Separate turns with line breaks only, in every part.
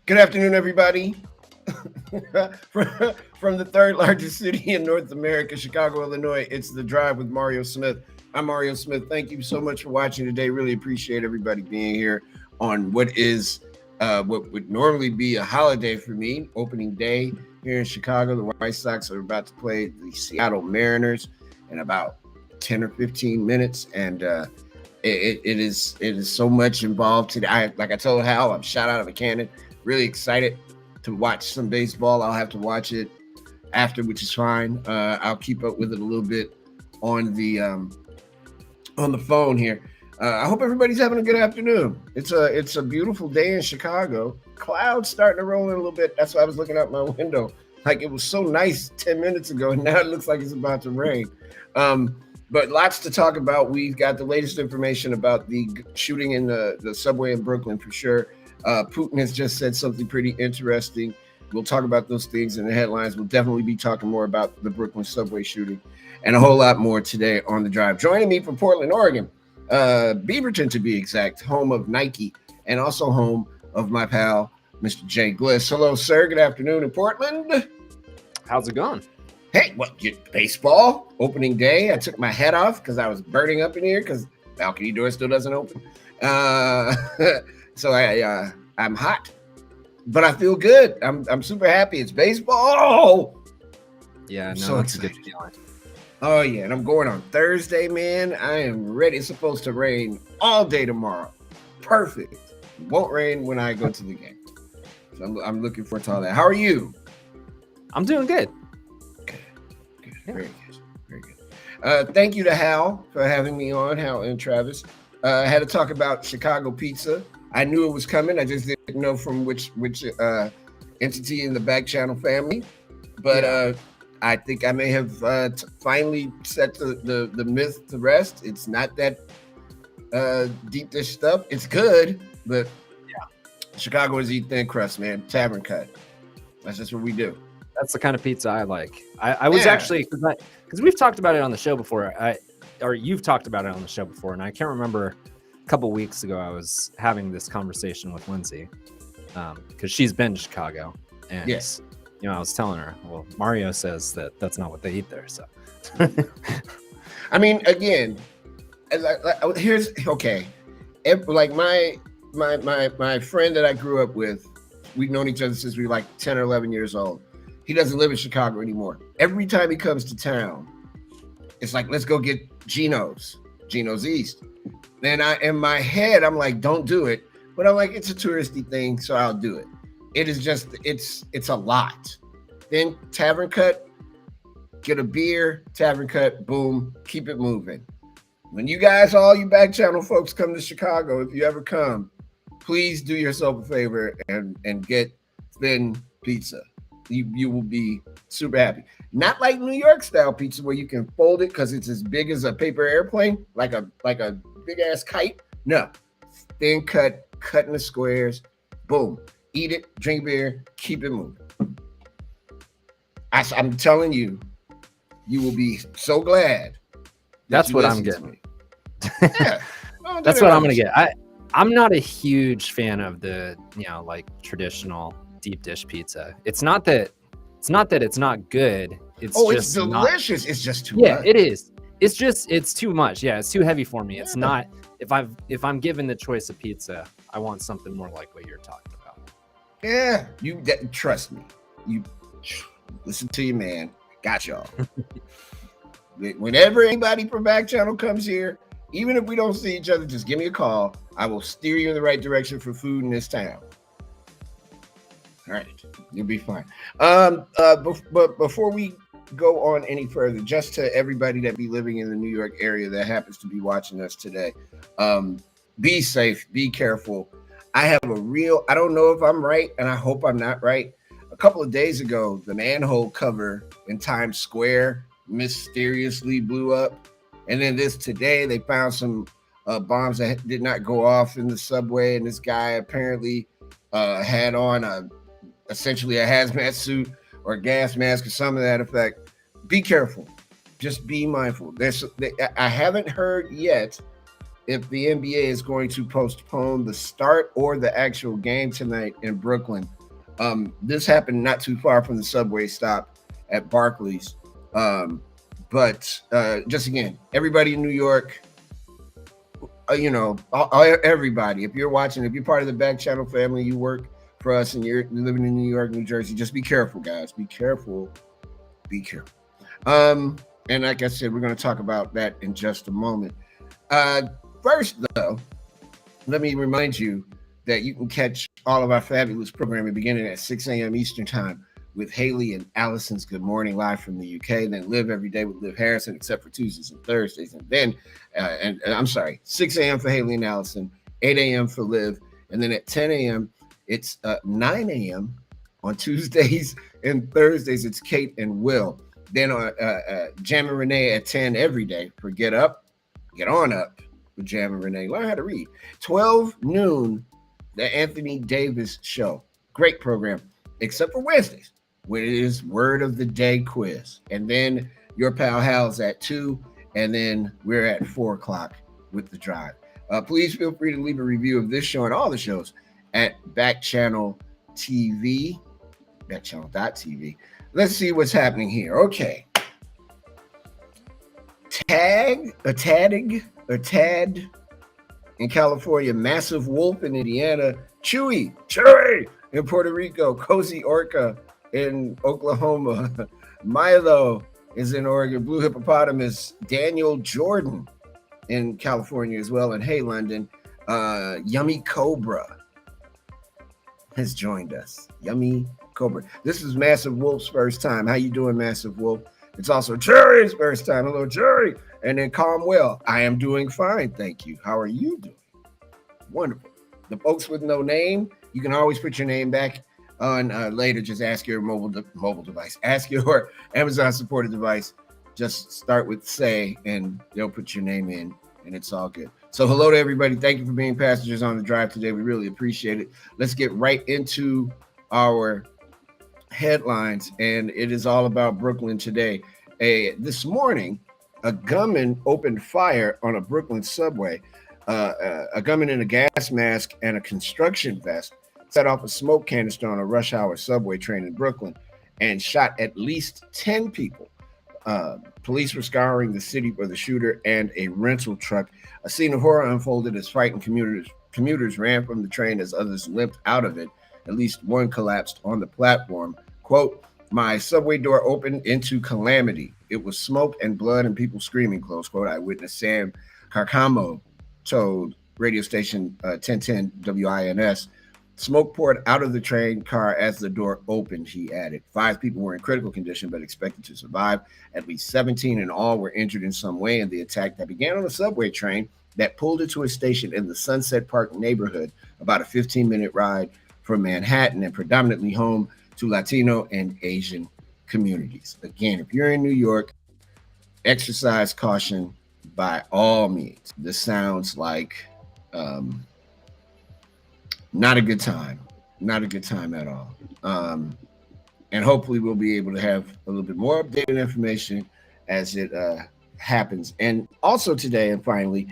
Good afternoon, everybody. From the third largest city in North America, Chicago, Illinois, it's The Drive with Mario Smith. I'm Mario Smith. Thank you so much for watching today. Really appreciate everybody being here on what would normally be a holiday for me, opening day here in Chicago. The White Sox are about to play the Seattle Mariners in about 10 or 15 minutes, and it is so much involved today. Like I told Hal, I'm shot out of a cannon. Really excited to watch some baseball. I'll have to watch it after, which is fine. I'll keep up with it a little bit on the phone here. I hope everybody's having a good afternoon. It's a beautiful day in Chicago. Clouds starting to roll in a little bit. That's why I was looking out my window. Like, it was so nice 10 minutes ago, and now it looks like it's about to rain. But lots to talk about. We've got the latest information about the shooting in the subway in Brooklyn for sure. Putin has just said something pretty interesting. We'll talk about those things in the headlines. We'll definitely be talking more about the Brooklyn subway shooting and a whole lot more today on The Drive. Joining me from Portland, Oregon, Beaverton to be exact, home of Nike and also home of my pal, Mr. Jay Gliss. Hello, sir. Good afternoon in Portland.
How's it going?
Hey, baseball opening day. I took my hat off because I was burning up in here because balcony door still doesn't open. So I'm hot, but I feel good. I'm super happy. It's baseball.
Yeah, no,
so
that's
excited.
a good feeling.
Oh yeah, and I'm going on Thursday, man. I am ready. It's supposed to rain all day tomorrow. Perfect. It won't rain when I go to the game. So I'm looking forward to all that. How are you?
I'm doing good.
Good. Yeah. Very good. Thank you to Hal for having me on. Hal and Travis. I had to talk about Chicago pizza. I knew it was coming. I just didn't know from which entity in the Backchannel family. But I think I may have finally set the myth to rest. It's not that deep dish stuff. It's good, but Chicago is eat thin crust, man. Tavern cut. That's just what we do.
That's the kind of pizza I like. I was actually, because we've talked about it on the show before. Or you've talked about it on the show before, and I can't remember. Couple weeks ago, I was having this conversation with Lindsay because she's been to Chicago, and I was telling her, well, Mario says that's not what they eat there. So,
I mean, again, here's okay. Like my friend that I grew up with, we've known each other since we were like 10 or 11 years old. He doesn't live in Chicago anymore. Every time he comes to town, it's like, let's go get Geno's East. Then in my head, I'm like, don't do it. But I'm like, it's a touristy thing, so I'll do it. It is just, it's a lot. Then Tavern Cut, get a beer, Tavern Cut, boom, keep it moving. When you guys, all you Backchannel folks come to Chicago, if you ever come, please do yourself a favor and get thin pizza. You will be super happy. Not like New York style pizza where you can fold it because it's as big as a paper airplane, like a big ass kite. No, thin cut in the squares. Boom, eat it, drink beer, keep it moving. I'm telling you, you will be so glad.
That's what I'm getting.
Yeah,
that's what I'm gonna get. I'm not a huge fan of the like traditional deep dish pizza. It's not that it's not good. It's
just delicious. It's just too much.
Yeah, it is. It's too much. Yeah, it's too heavy for me. It's not. If I'm given the choice of pizza, I want something more like what you're talking about.
Yeah, trust me. You listen to you, man. Got y'all. Whenever anybody from Backchannel comes here, even if we don't see each other, just give me a call. I will steer you in the right direction for food in this town. All right, you'll be fine. But before we go on any further, just to everybody that be living in the New York area that happens to be watching us today, be safe, be careful. I don't know if I'm right, and I hope I'm not right. A couple of days ago, the manhole cover in Times Square mysteriously blew up. And then today, they found some bombs that did not go off in the subway. And this guy apparently had on essentially a hazmat suit or a gas mask or something to that effect. Be careful. Just be mindful. I haven't heard yet if the NBA is going to postpone the start or the actual game tonight in Brooklyn This happened not too far from the subway stop at Barclays. But just again, everybody in New York, everybody, if you're watching, if you're part of the Back Channel family, you work for us and you're living in New York, New Jersey, just be careful, guys. Be careful. Be careful. And like I said, we're going to talk about that in just a moment. First, though, let me remind you that you can catch all of our fabulous programming beginning at 6 a.m. Eastern Time with Haley and Allison's Good Morning live from the UK. And then Live Every Day with Liv Harrison, except for Tuesdays and Thursdays. And then, I'm sorry, 6 a.m. for Haley and Allison, 8 a.m. for Liv. And then at 10 a.m., it's 9 a.m. on Tuesdays and Thursdays. It's Kate and Will. Then on Jam and Renee at 10 every day for Get Up, Get On Up with Jam and Renee. Learn how to read. 12 noon, the Anthony Davis Show. Great program, except for Wednesdays, when it is Word of the Day quiz. And then your pal Hal's at 2, and then we're at 4 o'clock with The Drive. Please feel free to leave a review of this show and all the shows at Backchannel TV, backchannel.tv. Let's see what's happening here. Okay. Tad in California, Massive Wolf in Indiana, Chewy in Puerto Rico, Cozy Orca in Oklahoma, Milo is in Oregon, Blue Hippopotamus, Daniel Jordan in California as well, and Hey London, Yummy Cobra has joined us. Yummy Cobra. This is Massive Wolf's first time. How you doing, Massive Wolf? It's also Jerry's first time. Hello, Jerry. And then Calmwell. I am doing fine, thank you. How are you doing? Wonderful. The folks with no name, you can always put your name back on later. Just ask your mobile device. Ask your Amazon supported device. Just start with say, and they'll put your name in, and it's all good. So hello to everybody. Thank you for being passengers on the drive today. We really appreciate it. Let's get right into our headlines, and it is all about Brooklyn today. This morning, a gunman opened fire on a Brooklyn subway. A gunman in a gas mask and a construction vest set off a smoke canister on a rush hour subway train in Brooklyn and shot at least 10 people. Police were scouring the city for the shooter and a rental truck. A scene of horror unfolded as frightened commuters ran from the train as others limped out of it. At least one collapsed on the platform. Quote, "My subway door opened into calamity. It was smoke and blood and people screaming," close quote. Eyewitness Sam Carcamo told radio station 1010 WINS. Smoke poured out of the train car as the door opened, he added. 5 people were in critical condition but expected to survive. At least 17 in all were injured in some way in the attack that began on a subway train that pulled into a station in the Sunset Park neighborhood, about a 15-minute ride from Manhattan and predominantly home to Latino and Asian communities. Again, if you're in New York, exercise caution by all means. This sounds like not a good time. Not a good time at all. And hopefully we'll be able to have a little bit more updated information as it happens. And also today, and finally,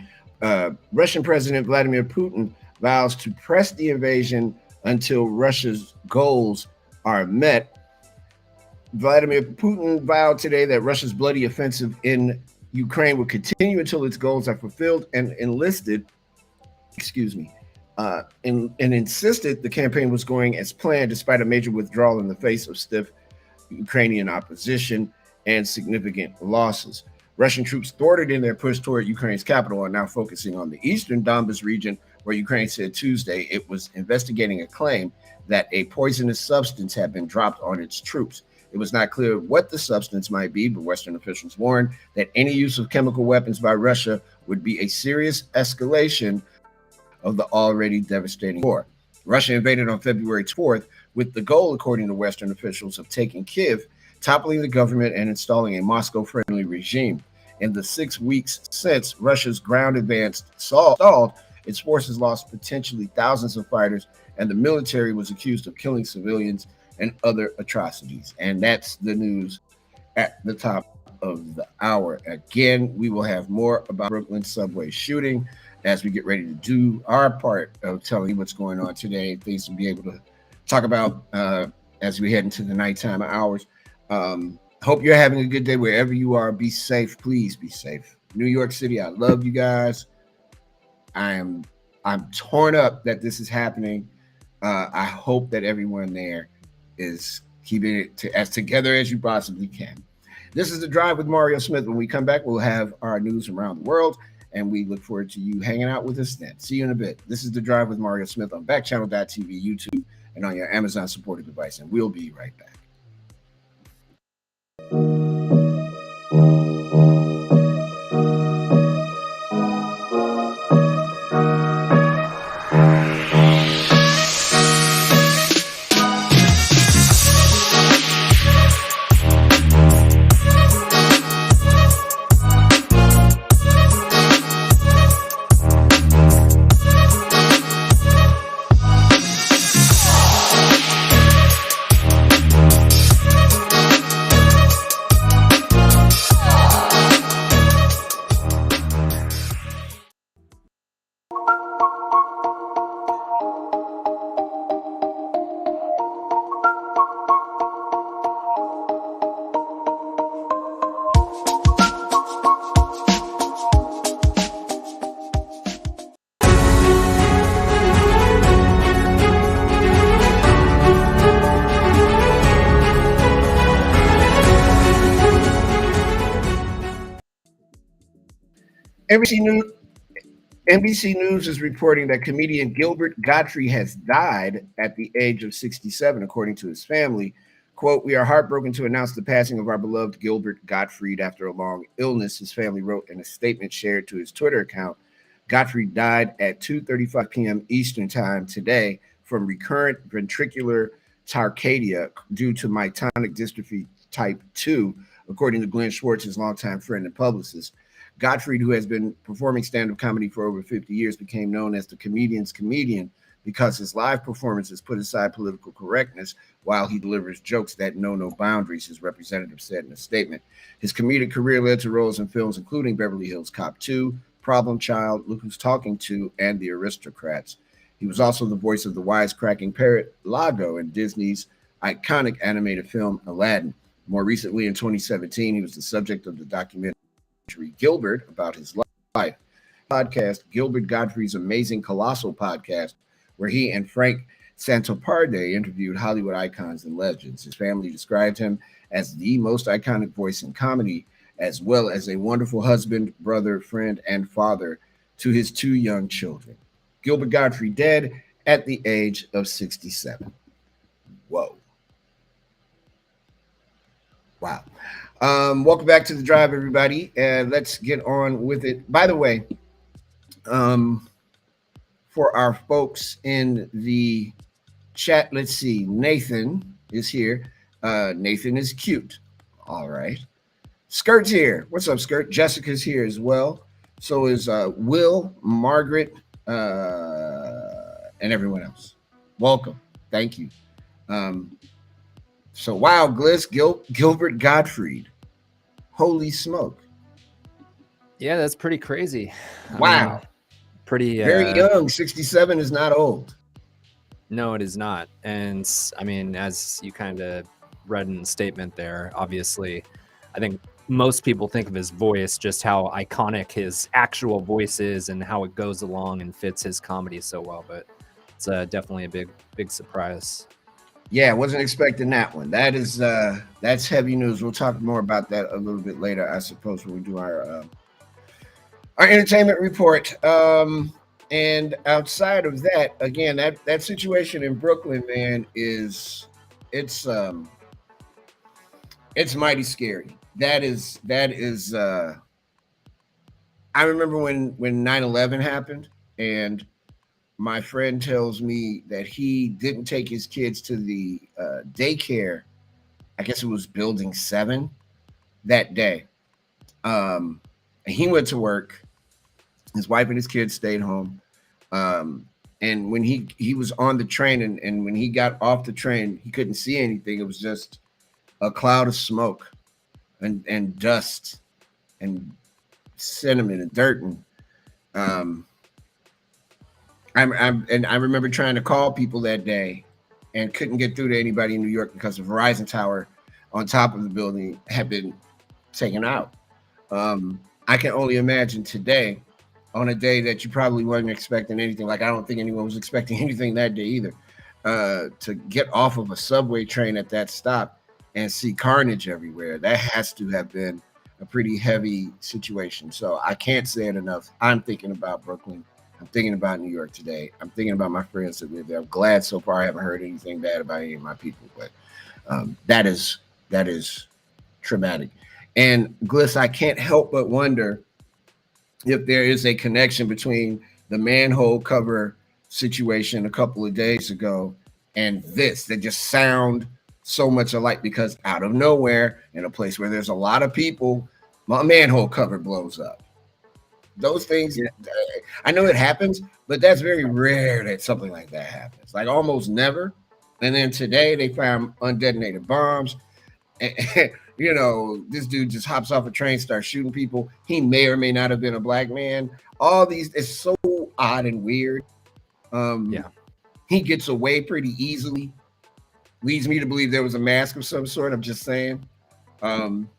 Russian President Vladimir Putin vows to press the invasion until Russia's goals are met. Vladimir Putin vowed today that Russia's bloody offensive in Ukraine will continue until its goals are fulfilled and insisted the campaign was going as planned despite a major withdrawal in the face of stiff Ukrainian opposition and significant losses. Russian troops thwarted in their push toward Ukraine's capital are now focusing on the eastern Donbas region, where Ukraine said Tuesday it was investigating a claim that a poisonous substance had been dropped on its troops. It was not clear what the substance might be, but Western officials warned that any use of chemical weapons by Russia would be a serious escalation of the already devastating war. Russia invaded on February 4th with the goal, according to Western officials, of taking Kyiv, toppling the government, and installing a Moscow-friendly regime. In the 6 weeks since Russia's ground advance stalled, its forces lost potentially thousands of fighters, and the military was accused of killing civilians and other atrocities. And that's the news at the top of the hour. Again, we will have more about Brooklyn subway shooting as we get ready to do our part of telling you what's going on today. Things will be able to talk about as we head into the nighttime hours. Hope you're having a good day wherever you are. Be safe, please be safe. New York City, I love you guys. I'm I'm torn up that this is happening. I hope that everyone there is keeping it as together as you possibly can. This is the drive with Mario Smith. When we come back, we'll have our news around the world, and we look forward to you hanging out with us then. See you in a bit. This is the drive with Mario Smith on Backchannel.tv, YouTube, and on your Amazon supported device. And we'll be right back. NBC News, NBC News is reporting that comedian Gilbert Gottfried has died at the age of 67, according to his family. Quote, "We are heartbroken to announce the passing of our beloved Gilbert Gottfried after a long illness," his family wrote in a statement shared to his Twitter account. Gottfried died at 2:35 p.m. Eastern Time today from recurrent ventricular tachycardia due to myotonic dystrophy type 2, according to Glenn Schwartz, his longtime friend and publicist. Gottfried, who has been performing stand-up comedy for over 50 years, became known as the comedian's comedian because his live performances put aside political correctness while he delivers jokes that know no boundaries, his representative said in a statement. His comedic career led to roles in films including Beverly Hills Cop 2, Problem Child, Look Who's Talking To, and The Aristocrats. He was also the voice of the wisecracking parrot Lago in Disney's iconic animated film Aladdin. More recently, in 2017, he was the subject of the documentary Gilbert about his life. Podcast, Gilbert Gottfried's Amazing Colossal Podcast, where he and Frank Santoparde interviewed Hollywood icons and legends. His family described him as the most iconic voice in comedy, as well as a wonderful husband, brother, friend, and father to his two young children. Gilbert Gottfried dead at the age of 67. Whoa. Wow. Welcome back to the drive, everybody. And let's get on with it. By the way, for our folks in the chat, let's see. Nathan is here. Nathan is cute. All right. Skirt's here. What's up, Skirt? Jessica's here as well. So is Will, Margaret, and everyone else. Welcome. Thank you. So wow, Gliss, Gilbert Gottfried. Holy smoke.
Yeah, that's pretty crazy.
Wow.
I mean, pretty
very young. 67 is not old.
No, it is not. And I mean, as you kind of read in the statement there, obviously, I think most people think of his voice, just how iconic his actual voice is and how it goes along and fits his comedy so well. But it's definitely a big surprise.
Yeah, wasn't expecting that one. That's heavy news. We'll talk more about that a little bit later, I suppose, when we do our entertainment report. And outside of that, again, that situation in Brooklyn, man, it's mighty scary. That is I remember when 9/11 happened, and my friend tells me that he didn't take his kids to the daycare. I guess it was Building 7 that day. And he went to work. His wife and his kids stayed home. And when he was on the train, and when he got off the train, he couldn't see anything. It was just a cloud of smoke and dust and cinnamon and dirt. And I remember trying to call people that day, and couldn't get through to anybody in New York because the Verizon tower on top of the building had been taken out. Um, I can only imagine today, on a day that you probably wasn't expecting anything. Like I don't think anyone was expecting anything that day either. To get off of a subway train at that stop and see carnage everywhere, that has to have been a pretty heavy situation. So I can't say it enough. I'm thinking about Brooklyn. I'm thinking about New York today. I'm thinking about my friends that live there. I'm glad so far I haven't heard anything bad about any of my people, but that is traumatic. And Gliss, I can't help but wonder if there is a connection between the manhole cover situation a couple of days ago and this that just sound so much alike, because out of nowhere in a place where there's a lot of people, my manhole cover blows up. Those things,
Yeah.
I know it happens, but that's very rare that something like that happens, like almost never. And then today they found undetonated bombs. This dude just hops off a train, starts shooting people. He may or may not have been a black man. All these, it's so odd and weird. Um,
Yeah.
he gets away pretty easily. Leads me to believe there was a mask of some sort. I'm just saying. Um,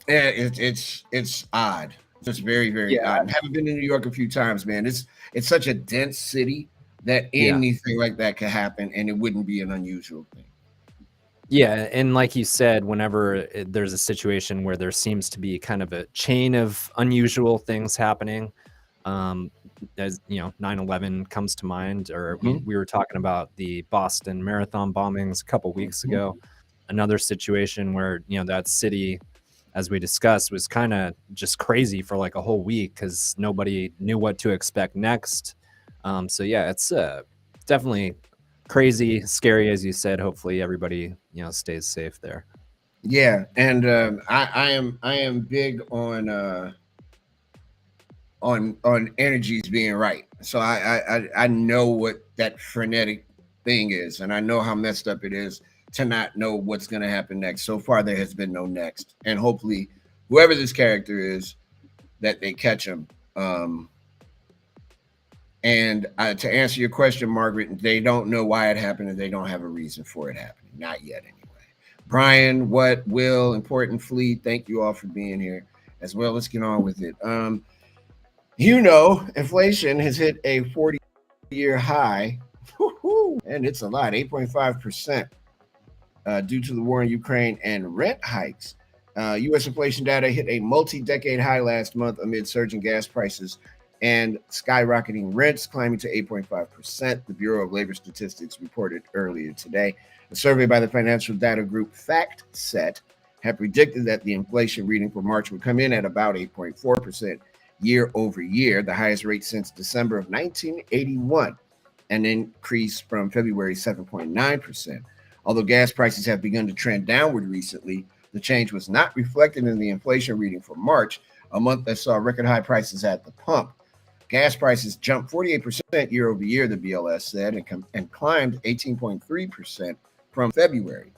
yeah, it's odd. Just very very
Yeah.
odd. And haven't been in New York a few times, man. It's such a dense city that
Yeah.
anything like that could happen, and it wouldn't be an unusual thing.
Yeah, and like you said, whenever there's a situation where there seems to be kind of a chain of unusual things happening, um, as you know, 9/11 comes to mind, or we
Mm-hmm.
we were talking about the Boston Marathon bombings a couple weeks
Mm-hmm.
ago. Another situation where that city, as we discussed, was kind of just crazy for like a whole week because nobody knew what to expect next. So yeah, it's definitely crazy, scary, as you said. Hopefully, everybody stays safe there.
Yeah, and I am big on energies being right. So I know what that frenetic thing is, and I know how messed up it is to not know what's going to happen next. So far, there has been no next, and hopefully, whoever this character is, that they catch him. And to answer your question, Margaret, they don't know why it happened, and they don't have a reason for it happening. Not yet, anyway. Brian, what, Will, Important Fleet, thank you all for being here as well. Let's get on with it. Inflation has hit a 40-year high, and it's a lot, 8.5%, due to the war in Ukraine and rent hikes. U.S. inflation data hit a multi-decade high last month amid surging gas prices and skyrocketing rents, climbing to 8.5%. The Bureau of Labor Statistics reported earlier today. A survey by the financial data group FactSet had predicted that the inflation reading for March would come in at about 8.4% year over year, the highest rate since December of 1981, an increase from February's 7.9%. Although gas prices have begun to trend downward recently, the change was not reflected in the inflation reading for March, a month that saw record high prices at the pump. Gas prices jumped 48% year over year, the BLS said, and climbed 18.3% from February.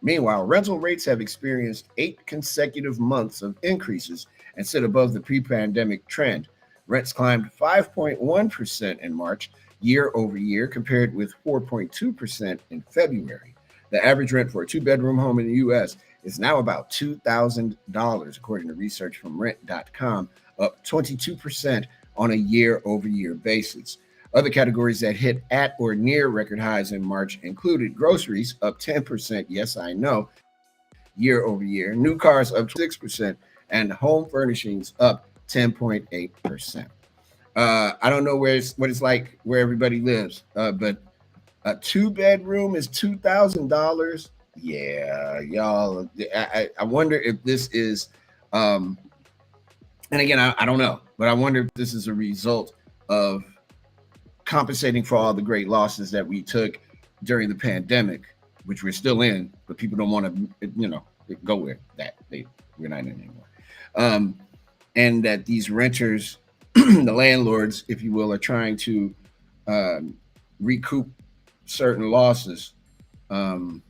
Meanwhile, rental rates have experienced 8 consecutive months of increases and sit above the pre-pandemic trend. Rents climbed 5.1% in March, year over year, compared with 4.2% in February. The average rent for a two-bedroom home in the U.S. is now about $2,000, according to research from Rent.com, up 22% on a year-over-year basis. Other categories that hit at or near record highs in March included groceries, up 10%, yes, I know, year over year, new cars up 6%, and home furnishings up 10.8%. I don't know what it's like where everybody lives, but a two-bedroom is $2,000. Yeah, y'all. I wonder if this is, and again, I don't know, but I wonder if this is a result of compensating for all the great losses that we took during the pandemic, which we're still in, but people don't want to, go where we're not in anymore. Um, and that these renters, the landlords, if you will, are trying to um, recoup certain losses. Um,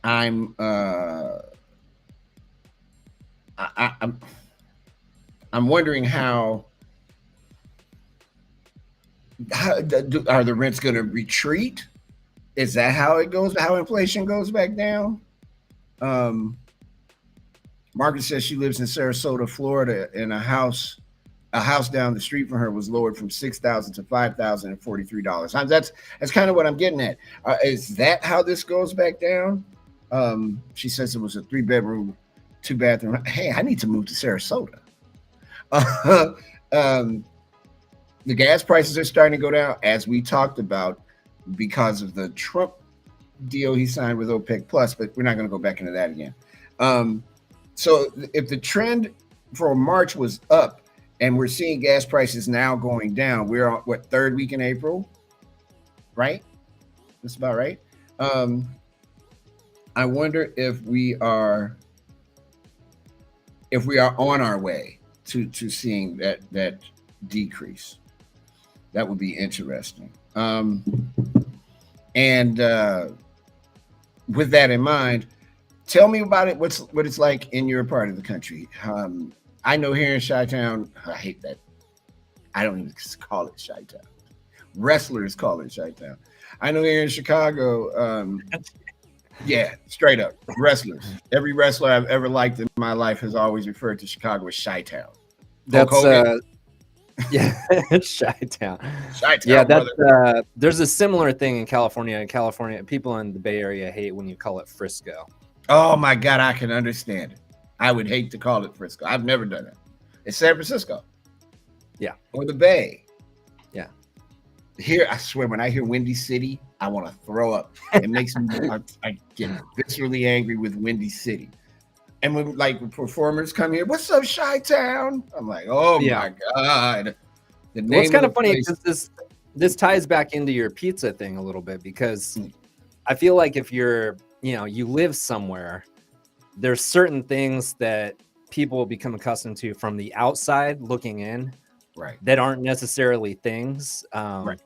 I'm I, I'm wondering how Are the rents going to retreat? Is that how it goes? How inflation goes back down? Um, Margaret says she lives in Sarasota, Florida, and a house down the street from her was lowered from $6,000 to $5,043. That's kind of what I'm getting at. Is that how this goes back down? She says it was a 3-bedroom, 2-bathroom. Hey, I need to move to Sarasota. um, the gas prices are starting to go down, as we talked about, because of the Trump deal he signed with OPEC Plus. But we're not going to go back into that again. So if the trend for March was up, and we're seeing gas prices now going down, we're on what, third week in April, right? That's about right. I wonder if we are on our way to seeing that decrease. That would be interesting. And with that in mind, tell me about it. What it's like in your part of the country. I know here in Chi-Town, I hate that. I don't even call it Chi-Town. Wrestlers call it Chi-Town. I know here in Chicago, yeah, straight up, wrestlers. Every wrestler I've ever liked in my life has always referred to Chicago as Chi-Town.
That's yeah, Chi-Town.
Chi-Town,
yeah, that's there's a similar thing in California. In California, people in the Bay Area hate when you call it Frisco.
Oh my God, I can understand it. I would hate to call it Frisco. I've never done it. It's San Francisco.
Yeah.
Or the Bay.
Yeah.
Here, I swear, when I hear Windy City, I want to throw up. It makes me, I get viscerally angry with Windy City. And when performers come here, what's up, Chi-Town? I'm like, oh my God.
Well, it's kind of funny because this ties back into your pizza thing a little bit, because I feel like if you're, you live somewhere, there's certain things that people will become accustomed to from the outside looking in,
right?
That aren't necessarily things,
right?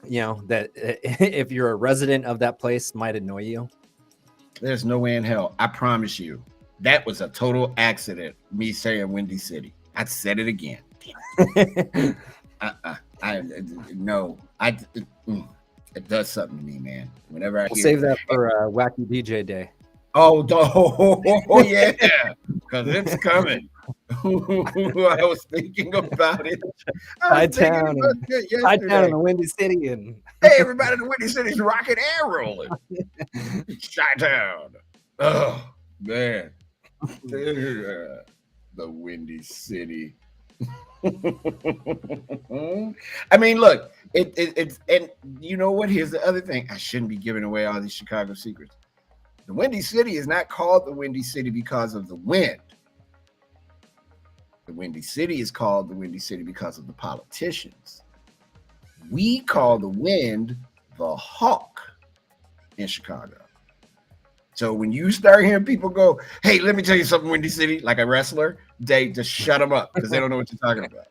That if you're a resident of that place might annoy you.
There's no way in hell. I promise you, that was a total accident. Me saying Windy City. I said it again. It does something to me, man. Whenever I
we'll save that for Wacky DJ Day.
Oh yeah, because it's coming. I was thinking about it.
Chi-Town in the Windy City, and
hey, everybody in the Windy City's rocking and rolling. Chi-Town. Oh man, the Windy City. I mean, look, it's and you know what? Here's the other thing. I shouldn't be giving away all these Chicago secrets. The Windy City is not called the Windy City because of the wind. The Windy City is called the Windy City because of the politicians. We call the wind the hawk in Chicago. So when you start hearing people go, hey, let me tell you something, Windy City, like a wrestler, they just shut them up because they don't know what you're talking about.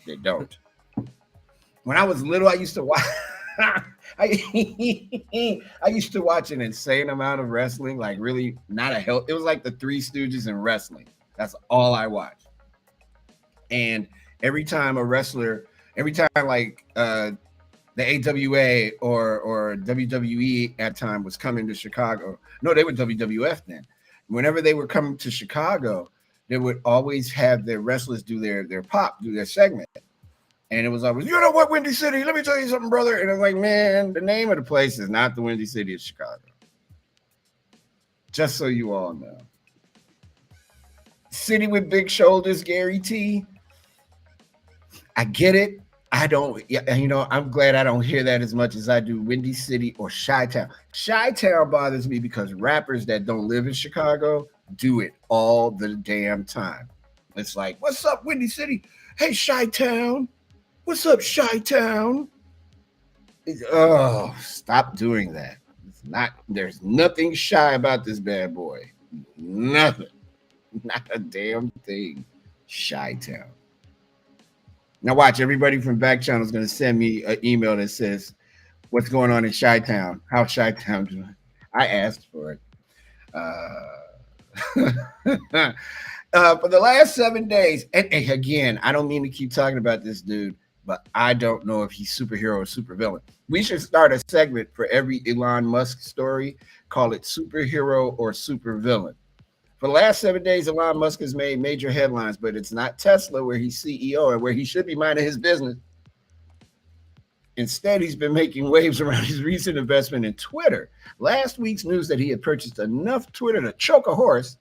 They don't. When I was little, I used to watch I used to watch an insane amount of wrestling, like really not a hell. It was like the Three Stooges in wrestling. That's all I watched. And every time like the AWA or WWE at time was coming to Chicago. No, they were WWF then. Whenever they were coming to Chicago, they would always have their wrestlers do their segment. And it was always, you know what, Windy City? Let me tell you something, brother. And I'm like, man, the name of the place is not the Windy City of Chicago. Just so you all know. City with big shoulders, Gary T. I get it. I'm glad I don't hear that as much as I do Windy City or Chi-Town. Chi-Town bothers me because rappers that don't live in Chicago do it all the damn time. It's like, what's up, Windy City? Hey, Chi-Town. What's up, Chi-Town? Oh, stop doing that. There's nothing shy about this bad boy. Nothing. Not a damn thing. Chi-Town. Now watch, everybody from Backchannel is going to send me an email that says, what's going on in Chi-Town? How's Chi-Town doing? I asked for it. For the last 7 days, and again, I don't mean to keep talking about this dude, but I don't know if he's superhero or supervillain. We should start a segment for every Elon Musk story, call it superhero or supervillain. For the last 7 days, Elon Musk has made major headlines, but it's not Tesla, where he's CEO and where he should be minding his business. Instead, he's been making waves around his recent investment in Twitter. Last week's news that he had purchased enough Twitter to choke a horse.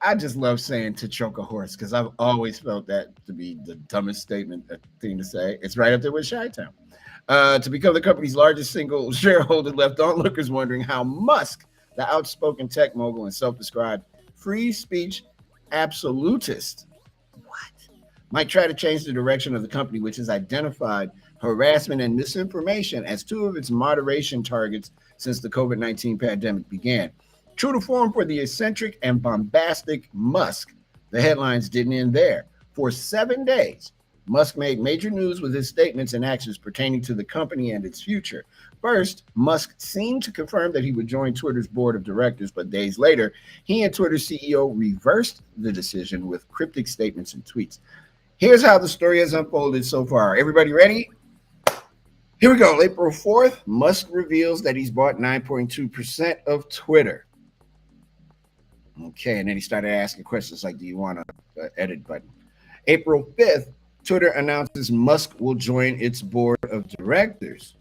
I just love saying to choke a horse because I've always felt that to be the dumbest thing to say. It's right up there with Chi-Town. To become the company's largest single shareholder, left onlookers wondering how Musk, the outspoken tech mogul and self-described free speech absolutist, might try to change the direction of the company, which has identified harassment and misinformation as two of its moderation targets since the COVID-19 pandemic began. True to form for the eccentric and bombastic Musk, the headlines didn't end there. For 7 days, Musk made major news with his statements and actions pertaining to the company and its future. First, Musk seemed to confirm that he would join Twitter's board of directors, but days later, he and Twitter's CEO reversed the decision with cryptic statements and tweets. Here's how the story has unfolded so far. Everybody ready? Here we go. April 4th, Musk reveals that he's bought 9.2% of Twitter. Okay, and then he started asking questions like, do you want an edit button? April 5th, Twitter announces Musk will join its board of directors.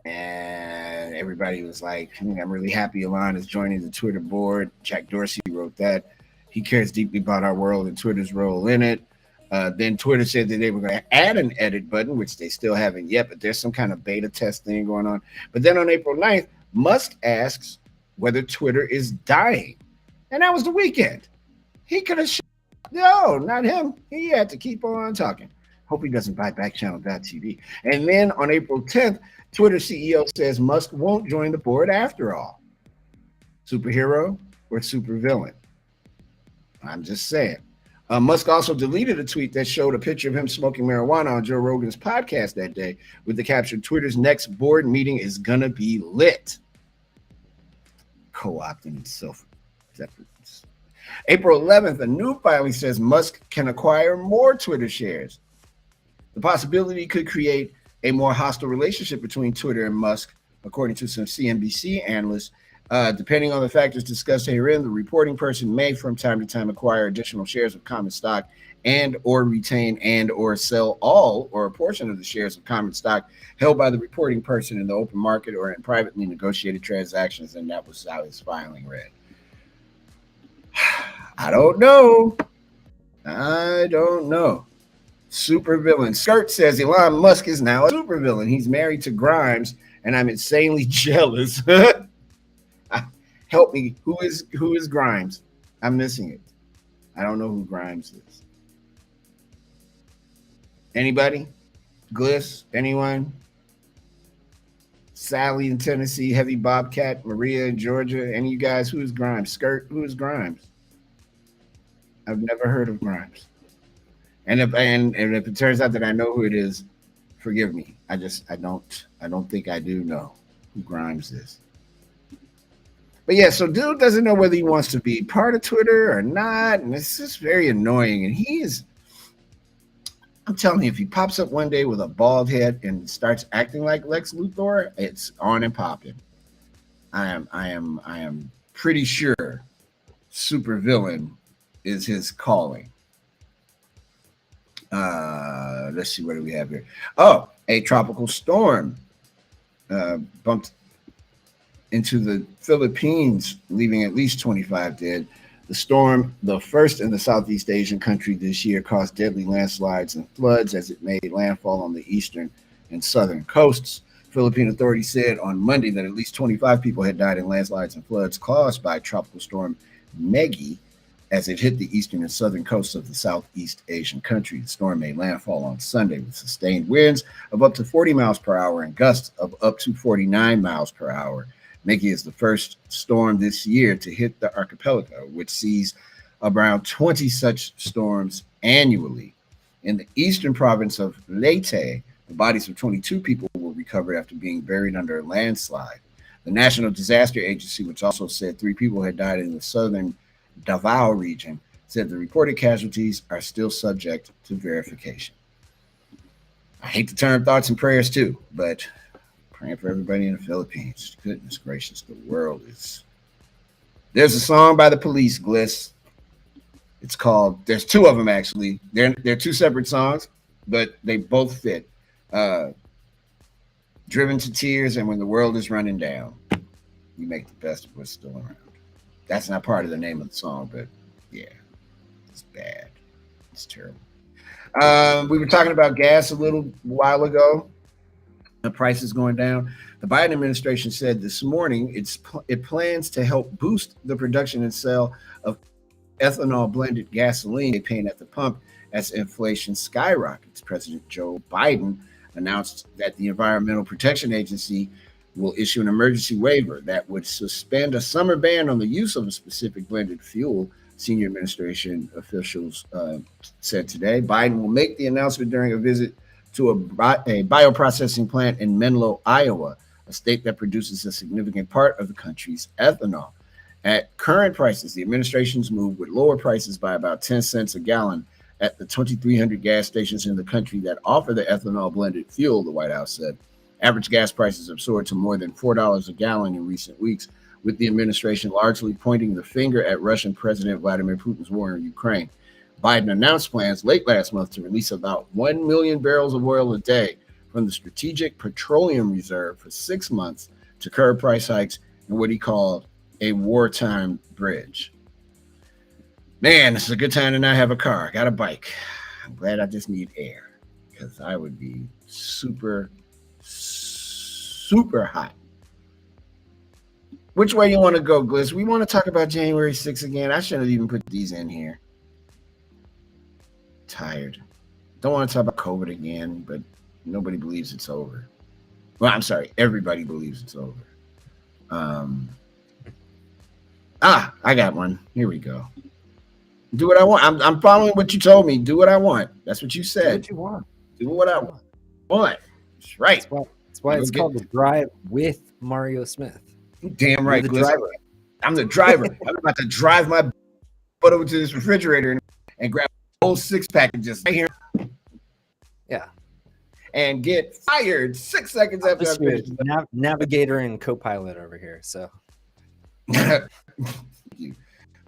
And everybody was like, I'm really happy Elon is joining the Twitter board. Jack Dorsey wrote that. He cares deeply about our world and Twitter's role in it. Then Twitter said that they were going to add an edit button, which they still haven't yet, but there's some kind of beta test thing going on. But then on April 9th, Musk asks whether Twitter is dying. And that was the weekend. He could have no, not him. He had to keep on talking. Hope he doesn't buy Backchannel.tv. And then on April 10th, Twitter CEO says Musk won't join the board after all. Superhero or supervillain? I'm just saying. Musk also deleted a tweet that showed a picture of him smoking marijuana on Joe Rogan's podcast that day with the caption, Twitter's next board meeting is going to be lit. Co-opting self-acceptance. April 11th, a new filing says Musk can acquire more Twitter shares. The possibility could create a more hostile relationship between Twitter and Musk, according to some CNBC analysts. Depending on the factors discussed herein, the reporting person may from time to time acquire additional shares of common stock and or retain and or sell all or a portion of the shares of common stock held by the reporting person in the open market or in privately negotiated transactions. And that was how his filing read. I don't know. Supervillain. Skirt says Elon Musk is now a supervillain. He's married to Grimes, and I'm insanely jealous. Help me. Who is Grimes? I'm missing it. I don't know who Grimes is. Anybody? Gliss? Anyone? Sally in Tennessee, Heavy Bobcat, Maria in Georgia. Any of you guys? Who is Grimes? Skirt? Who is Grimes? I've never heard of Grimes. And if it turns out that I know who it is, forgive me. I don't think I do know who Grimes is. But yeah, so dude doesn't know whether he wants to be part of Twitter or not. And it's just very annoying. And I'm telling you, if he pops up one day with a bald head and starts acting like Lex Luthor, it's on and popping. I am pretty sure supervillain is his calling. Let's see, what do we have here? Oh, a tropical storm bumped into the Philippines, leaving at least 25 dead. The storm, the first in the Southeast Asian country this year, caused deadly landslides and floods as it made landfall on the eastern and southern coasts. Philippine authorities said on Monday that at least 25 people had died in landslides and floods caused by Tropical Storm Maggie as it hit the eastern and southern coasts of the Southeast Asian country. The storm made landfall on Sunday with sustained winds of up to 40 miles per hour and gusts of up to 49 miles per hour. Maggie is the first storm this year to hit the archipelago, which sees around 20 such storms annually. In the eastern province of Leyte, the bodies of 22 people were recovered after being buried under a landslide. The National Disaster Agency, which also said 3 people had died in the southern Davao region, said the reported casualties are still subject to verification. I hate the term thoughts and prayers too, but praying for everybody in the Philippines. Goodness gracious, the world is. There's a song by the Police, Gliss. It's called. There's two of them actually. They're two separate songs, but they both fit. Uh, Driven to tears, and when the world is running down, we make the best of what's still around. That's not part of the name of the song, but yeah, it's bad. It's terrible. We were talking about gas a little while ago. The price is going down. The Biden administration said this morning it plans to help boost the production and sale of ethanol blended gasoline paying at the pump as inflation skyrockets. President Joe Biden announced that the Environmental Protection Agency will issue an emergency waiver that would suspend a summer ban on the use of a specific blended fuel, senior administration officials said today. Biden will make the announcement during a visit to a bioprocessing plant in Menlo, Iowa, a state that produces a significant part of the country's ethanol. At current prices, the administration's move would lower prices by about 10 cents a gallon at the 2,300 gas stations in the country that offer the ethanol blended fuel, the White House said. Average gas prices have soared to more than $4 a gallon in recent weeks, with the administration largely pointing the finger at Russian President Vladimir Putin's war in Ukraine. Biden announced plans late last month to release about 1 million barrels of oil a day from the Strategic Petroleum Reserve for 6 months to curb price hikes in what he called a wartime bridge. Man, this is a good time to not have a car. I got a bike. I'm glad I just need air because I would be super hot. Which way you want to go, Gliss? We want to talk about January 6th again. I shouldn't have even put these in here. Tired. Don't want to talk about COVID again, but nobody believes it's over. Well, I'm sorry. Everybody believes it's over. I got one. Here we go. Do what I want. I'm following what you told me. Do what I want. That's what you said.
Do what you want.
Do what I want. That's right.
That's why it's called The Drive with Mario Smith.
Damn right, Gliss. I'm the driver. I'm about to drive my butt over to this refrigerator and grab a whole 6-pack and just right here.
Yeah.
And get fired 6 seconds after I finish.
Navigator and co-pilot over here. So
Thank you.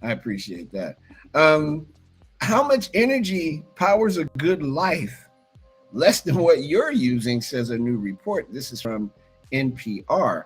I appreciate that. How much energy powers a good life? Less than what you're using, says a new report. This is from NPR.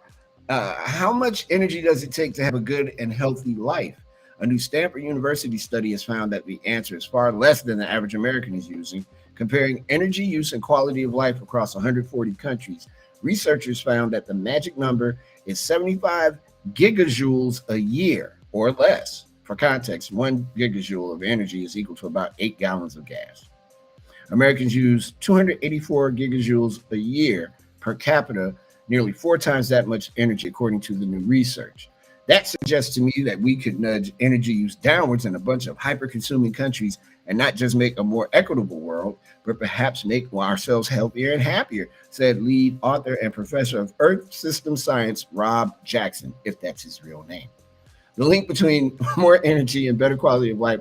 How much energy does it take to have a good and healthy life? A new Stanford University study has found that the answer is far less than the average American is using. Comparing energy use and quality of life across 140 countries, researchers found that the magic number is 75 gigajoules a year or less. For context, 1 gigajoule of energy is equal to about 8 gallons of gas. Americans use 284 gigajoules a year per capita, nearly 4 times that much energy, according to the new research. That suggests to me that we could nudge energy use downwards in a bunch of hyper-consuming countries and not just make a more equitable world, but perhaps make ourselves healthier and happier, said lead author and professor of Earth System Science, Rob Jackson, if that's his real name. The link between more energy and better quality of life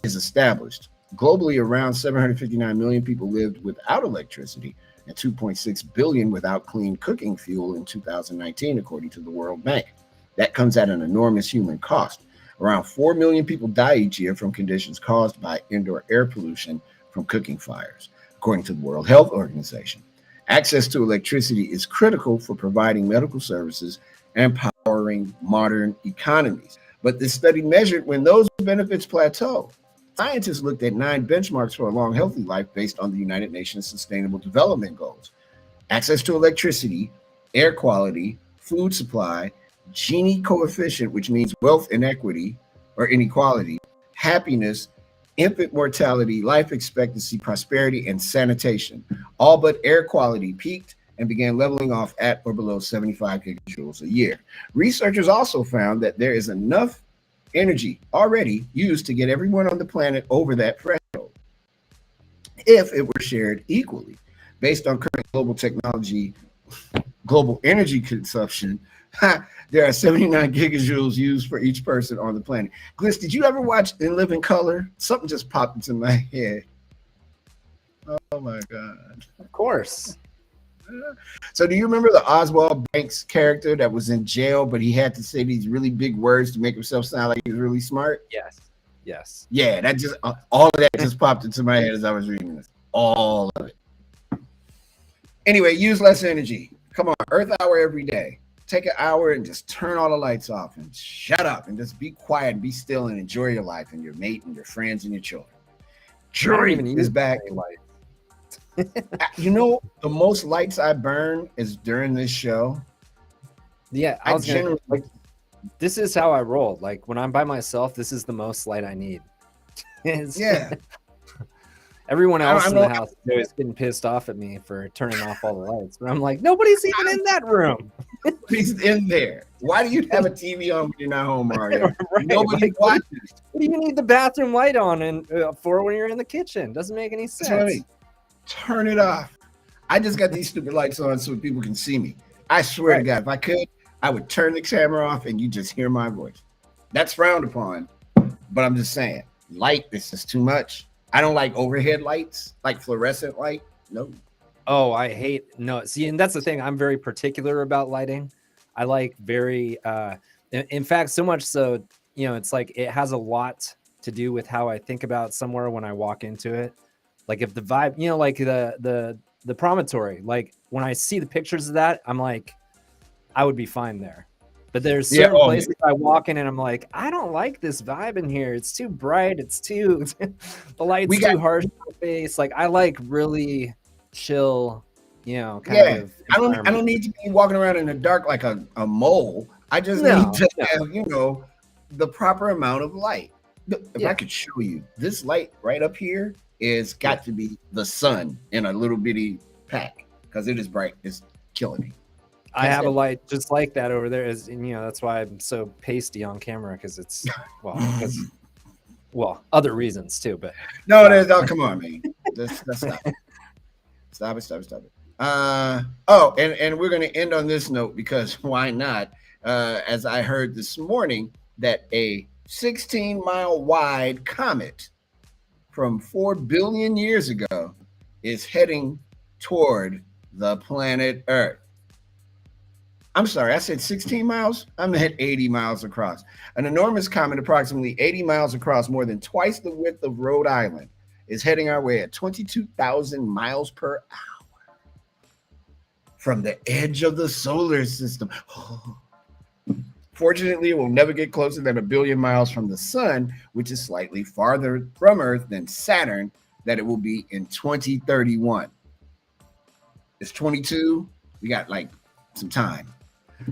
is established. Globally, around 759 million people lived without electricity and 2.6 billion without clean cooking fuel in 2019, according to the World Bank. That comes at an enormous human cost. Around 4 million people die each year from conditions caused by indoor air pollution from cooking fires, according to the World Health Organization. Access to electricity is critical for providing medical services and powering modern economies. But this study measured when those benefits plateau. Scientists looked at 9 benchmarks for a long, healthy life based on the United Nations Sustainable Development Goals: access to electricity, air quality, food supply, Gini coefficient, which means wealth inequity or inequality, happiness, infant mortality, life expectancy, prosperity, and sanitation. All but air quality peaked and began leveling off at or below 75 gigajoules a year. Researchers also found that there is enough energy already used to get everyone on the planet over that threshold if it were shared equally. Based on current global energy consumption, There are 79 gigajoules used for each person on the planet. Gliss, did you ever watch In Living Color? Something just popped into my head. Oh my God.
Of course.
So do you remember the Oswald Banks character that was in jail, but he had to say these really big words to make himself sound like he was really smart?
Yes. Yes.
Yeah, that just all of that just popped into my head as I was reading this. All of it. Anyway, use less energy. Come on, Earth Hour every day. Take an hour and just turn all the lights off and shut up and just be quiet and be still and enjoy your life and your mate and your friends and your children. Jury is back. You know, the most lights I burn is during this show.
Yeah, I was generally like, this is how I roll. Like when I'm by myself, this is the most light I need.
Yeah.
Everyone else in the house is always getting pissed off at me for turning off all the lights. But I'm like, nobody's even in that room.
He's in there. Why do you have a TV on when you're not home, Mario?
Right.
Nobody
like,
watches.
What do you need the bathroom light on and for when you're in the kitchen? Doesn't make any sense.
That's what I mean. Turn it off. I just got these stupid lights on so people can see me. I swear to God, if I could, I would turn the camera off and you just hear my voice. That's frowned upon, but I'm just saying, light, this is too much. I don't like overhead lights, like fluorescent light. No.
Oh, I hate no. See, and that's the thing. I'm very particular about lighting. I like very, in fact, so much so, you know, it's like it has a lot to do with how I think about somewhere when I walk into it. Like if the vibe, you know, like the promontory, like when I see the pictures of that, I'm like, I would be fine there. But there's certain places I walk in and I'm like, I don't like this vibe in here. It's too bright. It's too, the light's too harsh on my face. Like I like really chill, you know, kind of.
I don't need to be walking around in the dark like a mole. I just need to have, you know, the proper amount of light. If I could show you this light right up here is got to be the sun in a little bitty pack because it is bright. It's killing me.
I have a light just like that over there. Is, you know, that's why I'm so pasty on camera because it's other reasons too. But
no, come on, man. Let's stop it. Stop it. And we're gonna end on this note because why not? As I heard this morning that a 16-mile wide comet from 4 billion years ago is heading toward the planet Earth. I'm sorry, I said 16 miles. I'm at 80 miles across. An enormous comet, approximately 80 miles across, more than twice the width of Rhode Island, is heading our way at 22,000 miles per hour from the edge of the solar system. Fortunately, it will never get closer than 1 billion miles from the sun, which is slightly farther from Earth than Saturn, that it will be in 2031. It's 22. We got like some time.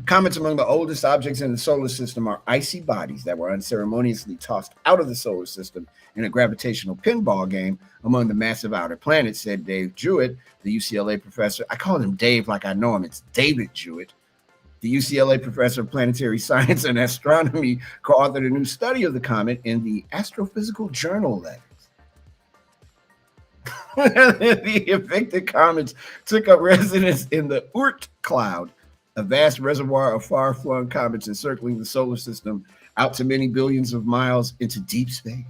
Comets among the oldest objects in the solar system are icy bodies that were unceremoniously tossed out of the solar system in a gravitational pinball game among the massive outer planets, said Dave Jewett, the UCLA professor. I call him Dave like I know him. It's David Jewett. The UCLA professor of planetary science and astronomy co-authored a new study of the comet in the Astrophysical Journal letters. The affected comets took up residence in the Oort cloud, a vast reservoir of far-flung comets encircling the solar system out to many billions of miles into deep space.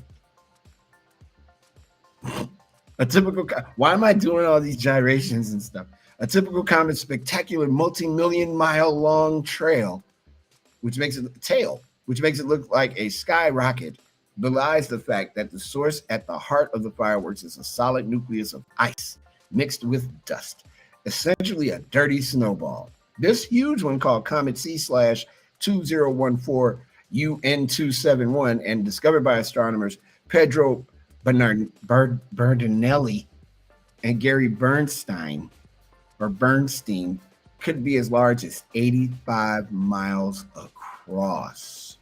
Why am I doing all these gyrations and stuff? A typical comet's spectacular multi-million mile long trail, which makes it look like a skyrocket, belies the fact that the source at the heart of the fireworks is a solid nucleus of ice mixed with dust, essentially a dirty snowball. This huge one, called Comet C/2014 UN271 and discovered by astronomers Pedro Bernardinelli and Gary Bernstein, could be as large as 85 miles across.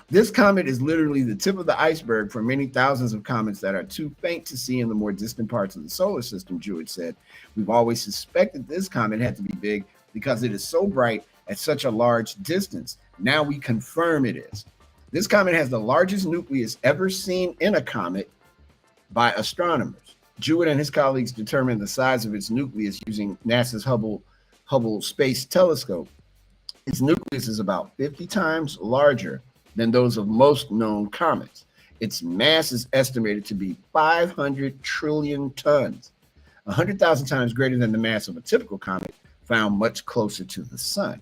This comet is literally the tip of the iceberg for many thousands of comets that are too faint to see in the more distant parts of the solar system, Jewett said. We've always suspected this comet had to be big because it is so bright at such a large distance. Now we confirm it is. This comet has the largest nucleus ever seen in a comet by astronomers. Jewett and his colleagues determined the size of its nucleus using NASA's Hubble Space Telescope. Its nucleus is about 50 times larger than those of most known comets. Its mass is estimated to be 500 trillion tons, 100,000 times greater than the mass of a typical comet found much closer to the sun.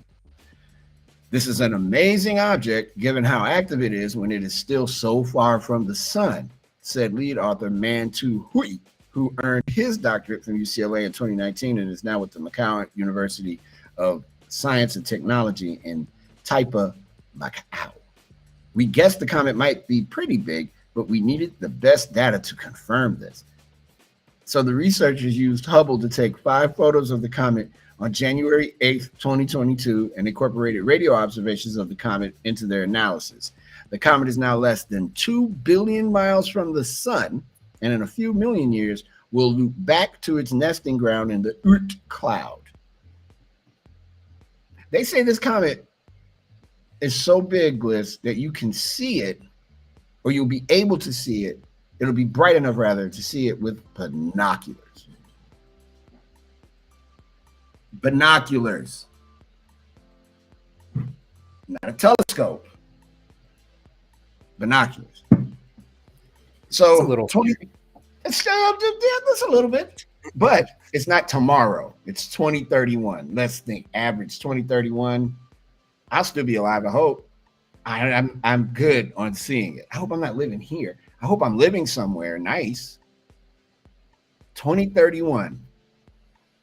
This is an amazing object given how active it is when it is still so far from the sun, said lead author Man-Tu Hui, who earned his doctorate from UCLA in 2019 and is now with the McCowan University of Science and Technology in Taipa, Macau. We guessed the comet might be pretty big, but we needed the best data to confirm this. So the researchers used Hubble to take 5 photos of the comet on January 8th, 2022, and incorporated radio observations of the comet into their analysis. The comet is now less than 2 billion miles from the sun, and in a few million years will loop back to its nesting ground in the Oort cloud. They say this comet is so big, Gliss, that you can see it, or you'll be able to see it. It'll be bright enough, rather, to see it with binoculars. Binoculars. Not a telescope. Binoculars. So
It's a little
20, it's that's a little bit, but it's not tomorrow. It's 2031. Let's think average 2031. I'll still be alive, I hope. I'm good on seeing it. I hope I'm not living here. I hope I'm living somewhere nice. 2031.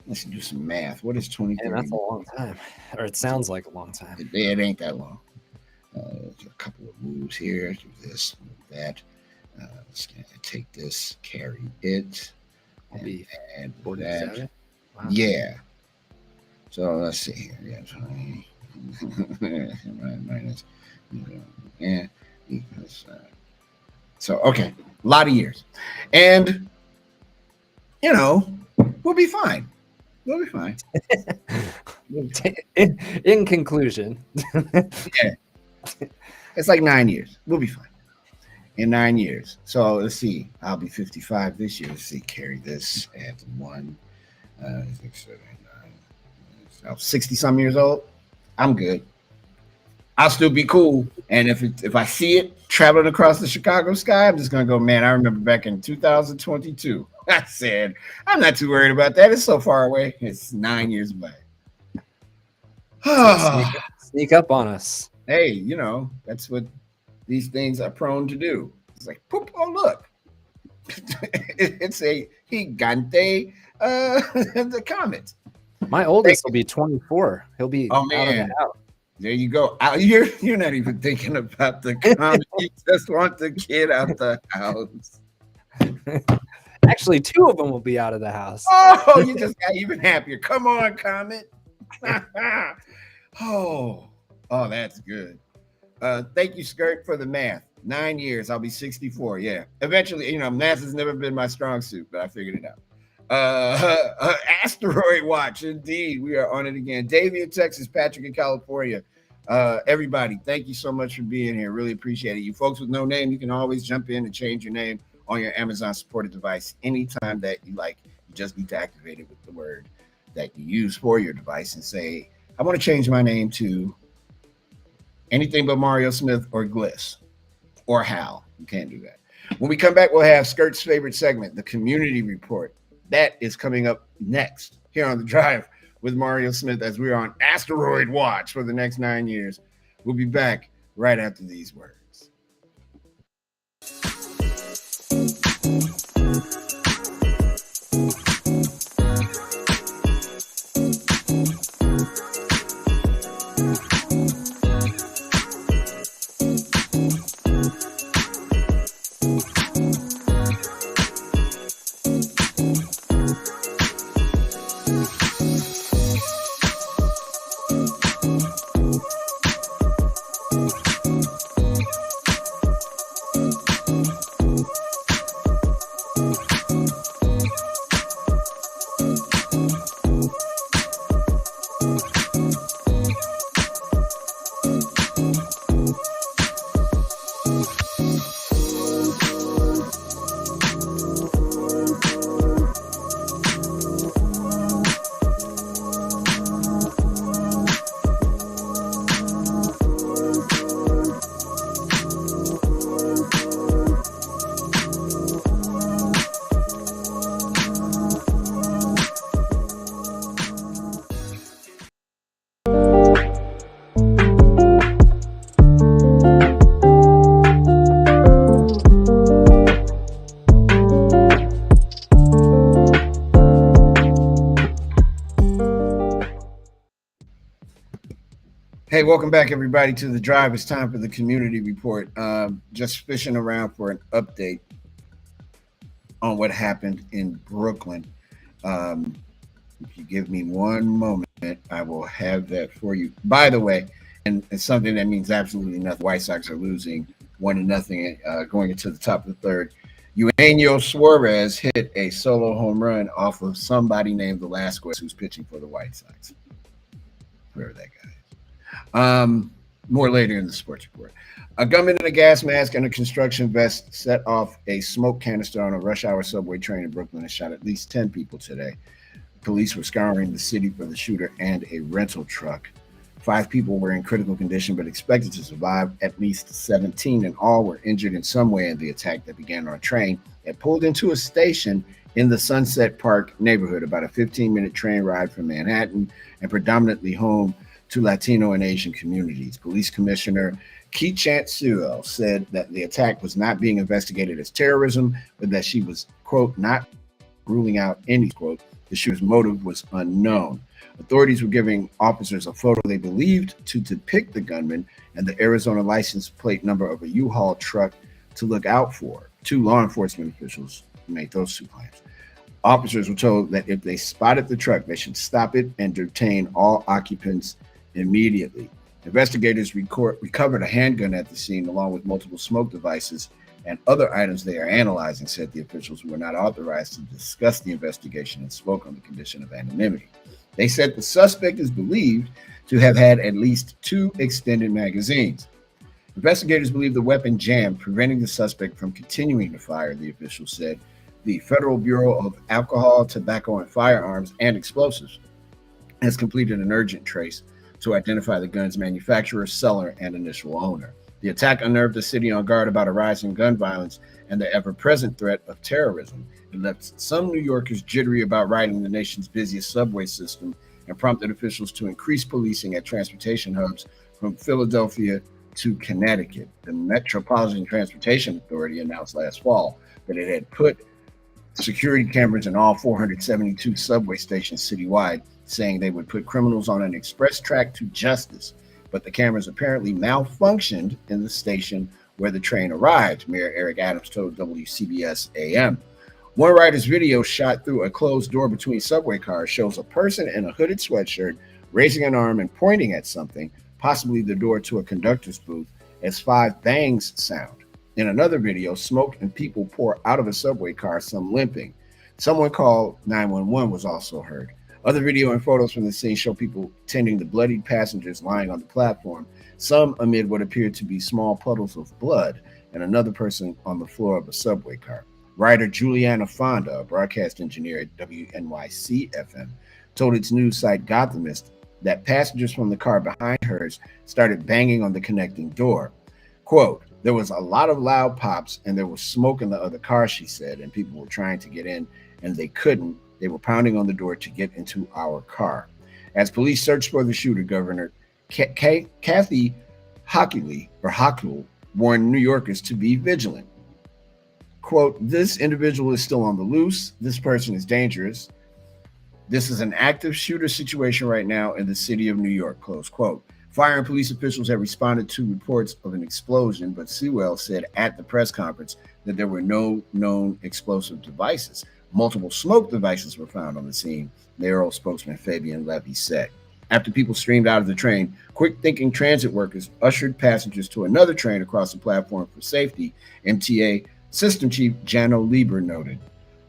Let's do some math. What is 2031?
Man, that's a long time. Or it sounds like a long time.
It ain't that long. A couple of moves here. Do this, move that. Let's take this, carry it, and add that. Wow. Yeah. So let's see here. Yeah, 20 minus. Yeah. So okay, a lot of years, and you know we'll be fine. We'll be fine.
In conclusion,
yeah, it's like 9 years. We'll be fine in 9 years. So let's see. I'll be 55 this year. Let's see. Carry this. Add 1. 6, 7, 9. So 60 some years old. I'm good. I'll still be cool. And if I see it traveling across the Chicago sky, I'm just gonna go, man. I remember back in 2022. I said, I'm not too worried about that. It's so far away. It's 9 years away.
sneak up on us.
Hey, you know, that's what these things are prone to do. It's like, poop, oh, look. It's a gigante the comet.
My oldest will be 24. He'll be
out of the house. There you go. You're not even thinking about the comet. You just want the kid out the house.
Actually, 2 of them will be out of the house.
Oh, you just got even happier. Come on, Comet. Oh, that's good. Thank you, Skirt, for the math. 9 years. I'll be 64. Yeah. Eventually, you know, math has never been my strong suit, but I figured it out. Asteroid Watch. Indeed. We are on it again. Davey in Texas, Patrick in California. Everybody, thank you so much for being here. Really appreciate it. You folks with no name, you can always jump in and change your name on your Amazon supported device anytime that you like. You just need to activate it with the word that you use for your device and say, I want to change my name to anything but Mario Smith or Gliss or Hal. You can't do that. When we come back, we'll have Skirt's favorite segment, the Community Report. That is coming up next here on The Drive with Mario Smith as we're on Asteroid Watch for the next 9 years. We'll be back right after these words. welcome back, everybody, to The Drive. It's time for the community report. Just fishing around for an update on what happened in Brooklyn. If you give me one moment, I will have that for you. By the way, and it's something that means absolutely nothing. White Sox are losing 1-0 going into the top of the third. Eugenio Suarez hit a solo home run off of somebody named Velasquez, who's pitching for the White Sox. Whoever that guy is. More later in the sports report. A gunman in a gas mask and a construction vest set off a smoke canister on a rush hour subway train in Brooklyn and shot at least 10 people today. Police were scouring the city for the shooter and a rental truck. 5 people were in critical condition but expected to survive. At least 17 in all were injured in some way in the attack that began on a train that pulled into a station in the Sunset Park neighborhood, about a 15-minute train ride from Manhattan and predominantly home to Latino and Asian communities. Police Commissioner Keechant Sewell said that the attack was not being investigated as terrorism, but that she was, quote, not ruling out any, quote, the shooter's motive was unknown. Authorities were giving officers a photo they believed to depict the gunman and the Arizona license plate number of a U-Haul truck to look out for. 2 law enforcement officials made those 2 claims. Officers were told that if they spotted the truck, they should stop it and detain all occupants immediately. Investigators recovered a handgun at the scene along with multiple smoke devices and other items they are analyzing, said the officials, who were not authorized to discuss the investigation and spoke on the condition of anonymity. They said the suspect is believed to have had at least 2 extended magazines. Investigators believe the weapon jammed, preventing the suspect from continuing to fire, the official said. The Federal Bureau of Alcohol, Tobacco, and Firearms and Explosives has completed an urgent trace to identify the gun's manufacturer, seller, and initial owner. The attack unnerved the city on guard about a rise in gun violence and the ever-present threat of terrorism. It left some New Yorkers jittery about riding the nation's busiest subway system and prompted officials to increase policing at transportation hubs from Philadelphia to Connecticut. The Metropolitan Transportation Authority announced last fall that it had put security cameras in all 472 subway stations citywide, saying they would put criminals on an express track to justice. But the cameras apparently malfunctioned in the station where the train arrived, Mayor Eric Adams told WCBS AM. One rider's video shot through a closed door between subway cars shows a person in a hooded sweatshirt raising an arm and pointing at something, possibly the door to a conductor's booth, as 5 bangs sound. In another video, smoke and people pour out of a subway car, some limping. Someone called 911 was also heard. Other video and photos from the scene show people tending to bloodied passengers lying on the platform, some amid what appeared to be small puddles of blood, and another person on the floor of a subway car. Writer Juliana Fonda, a broadcast engineer at WNYC-FM, told its news site Gothamist that passengers from the car behind hers started banging on the connecting door. Quote, "There was a lot of loud pops and there was smoke in the other car," she said, and people were trying to get in and they couldn't. They were pounding on the door to get into our car. As police searched for the shooter, Governor Kathy Hochul warned New Yorkers to be vigilant. Quote, "This individual is still on the loose. This person is dangerous. This is an active shooter situation right now in the city of New York," close quote. Fire and police officials have responded to reports of an explosion, but Sewell said at the press conference that there were no known explosive devices. Multiple smoke devices were found on the scene, mayoral spokesman Fabian Levy said. After people streamed out of the train, quick-thinking transit workers ushered passengers to another train across the platform for safety, MTA System Chief Jano Lieber noted.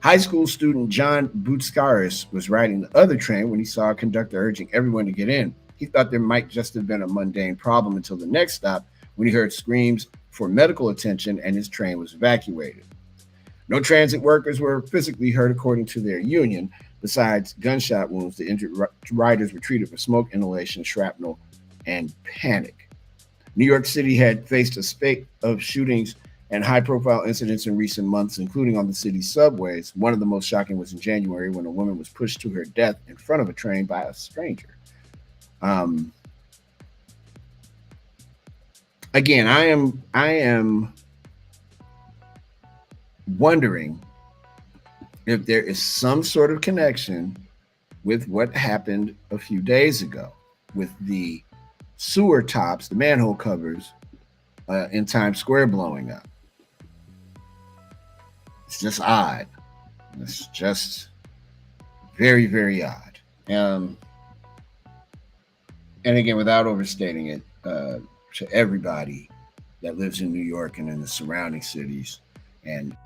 High school student John Boutskaris was riding the other train when he saw a conductor urging everyone to get in. He thought there might just have been a mundane problem until the next stop when he heard screams for medical attention and his train was evacuated. No transit workers were physically hurt, according to their union. Besides gunshot wounds, the injured riders were treated for smoke inhalation, shrapnel, and panic. New York City had faced a spate of shootings and high-profile incidents in recent months, including on the city's subways. One of the most shocking was in January when a woman was pushed to her death in front of a train by a stranger. Again, I am wondering if there is some sort of connection with what happened a few days ago with the sewer tops, the manhole covers in Times Square blowing up. It's just odd. It's just very, very odd. And again, without overstating it, to everybody that lives in New York and in the surrounding cities and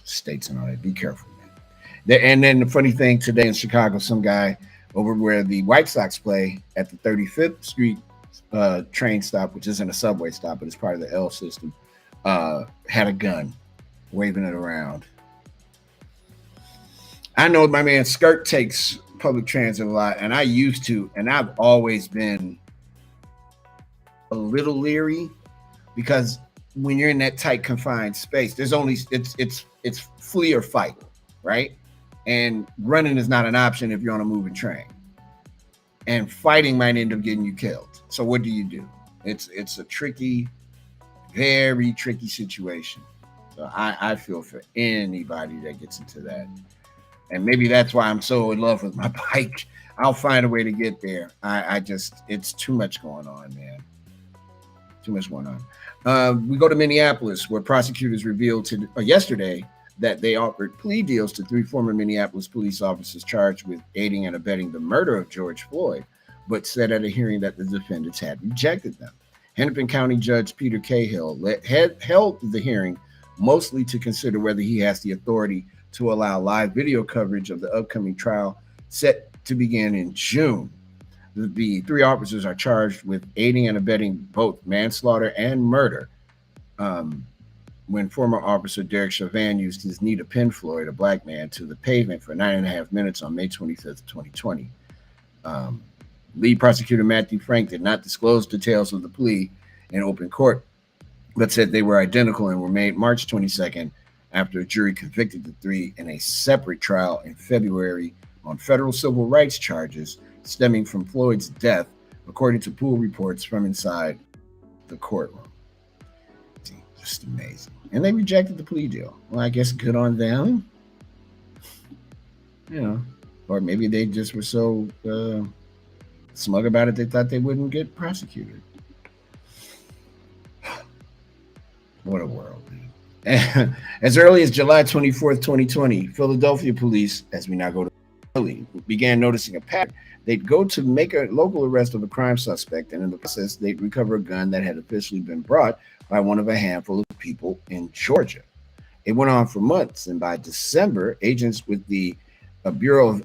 states and all that, be careful, man. And then the funny thing today in Chicago, some guy over where the White Sox play at the 35th Street train stop, which isn't a subway stop, but it's part of the L system, had a gun, waving it around. I know my man Skirt takes public transit a lot, and I used to, and I've always been a little leery because when you're in that tight confined space, there's only it's flee or fight, right? And running is not an option if you're on a moving train. And fighting might end up getting you killed. So what do? It's a tricky, very tricky situation. So I feel for anybody that gets into that. And maybe that's why I'm so in love with my bike. I'll find a way to get there. I just, it's too much going on, man. Too much going on. We go to Minneapolis, where prosecutors revealed yesterday that they offered plea deals to 3 former Minneapolis police officers charged with aiding and abetting the murder of George Floyd, but said at a hearing that the defendants had rejected them. Hennepin County Judge Peter Cahill held the hearing mostly to consider whether he has the authority to allow live video coverage of the upcoming trial set to begin in June. The 3 officers are charged with aiding and abetting both manslaughter and murder when former officer Derek Chauvin used his knee to pin Floyd, a black man, to the pavement for 9.5 minutes on May 25th, 2020. Lead prosecutor Matthew Frank did not disclose details of the plea in open court, but said they were identical and were made March 22nd after a jury convicted the 3 in a separate trial in February on federal civil rights charges stemming from Floyd's death, according to pool reports from inside the courtroom. Just amazing. And they rejected the plea deal. Well, I guess good on them. You know, or maybe they just were so smug about it they thought they wouldn't get prosecuted. What a world, man. As early as July 24th, 2020, Philadelphia police, as we now go to Philly, began noticing a pattern. They'd go to make a local arrest of a crime suspect, and in the process, they'd recover a gun that had officially been brought by one of a handful of people in Georgia. It went on for months, and by December, agents with the Bureau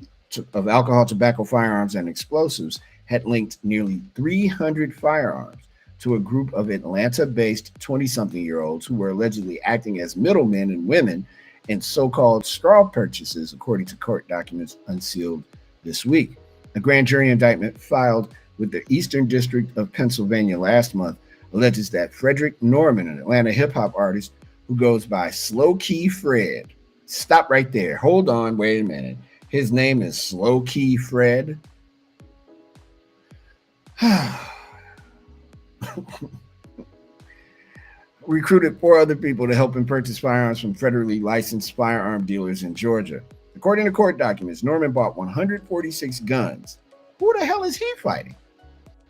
of Alcohol, Tobacco, Firearms, and Explosives had linked nearly 300 firearms to a group of Atlanta-based 20-something-year-olds who were allegedly acting as middlemen and women in so-called straw purchases, according to court documents unsealed this week. A grand jury indictment filed with the Eastern District of Pennsylvania last month alleges that Frederick Norman, an Atlanta hip-hop artist who goes by Slow Key Fred. Stop right there. Hold on. Wait a minute. His name is Slow Key Fred. Recruited 4 other people to help him purchase firearms from federally licensed firearm dealers in Georgia. According to court documents, Norman bought 146 guns. Who the hell is he fighting?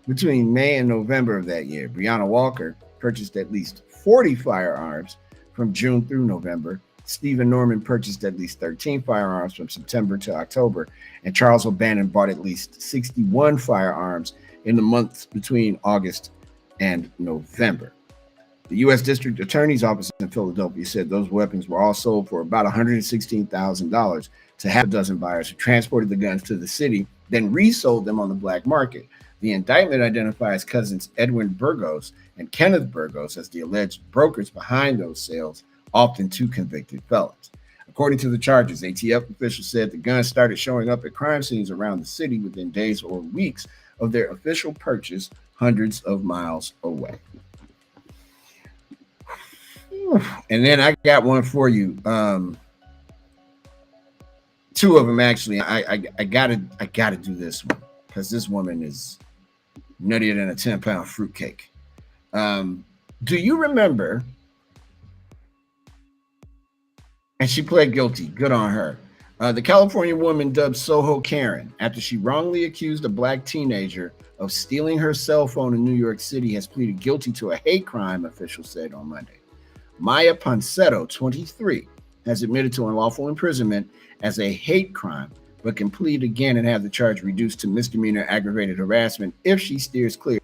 Between May and November of that year, Breonna Walker purchased at least 40 firearms from June through November. Stephen Norman purchased at least 13 firearms from September to October, and Charles O'Bannon bought at least 61 firearms in the months between August and November. The U.S. District Attorney's Office in Philadelphia said those weapons were all sold for about $116,000 to half a dozen buyers who transported the guns to the city, then resold them on the black market. The indictment identifies cousins Edwin Burgos and Kenneth Burgos as the alleged brokers behind those sales, often 2 convicted felons. According to the charges, ATF officials said the guns started showing up at crime scenes around the city within days or weeks of their official purchase, hundreds of miles away. And then I got one for you. 2 of them actually. I gotta do this one because this woman is nuttier than a 10-pound fruitcake. Do you remember? And she pled guilty. Good on her. The California woman dubbed Soho Karen after she wrongly accused a black teenager of stealing her cell phone in New York City has pleaded guilty to a hate crime, officials said on Monday. Maya Ponsetto, 23, has admitted to unlawful imprisonment as a hate crime, but can plead again and have the charge reduced to misdemeanor aggravated harassment if she steers clear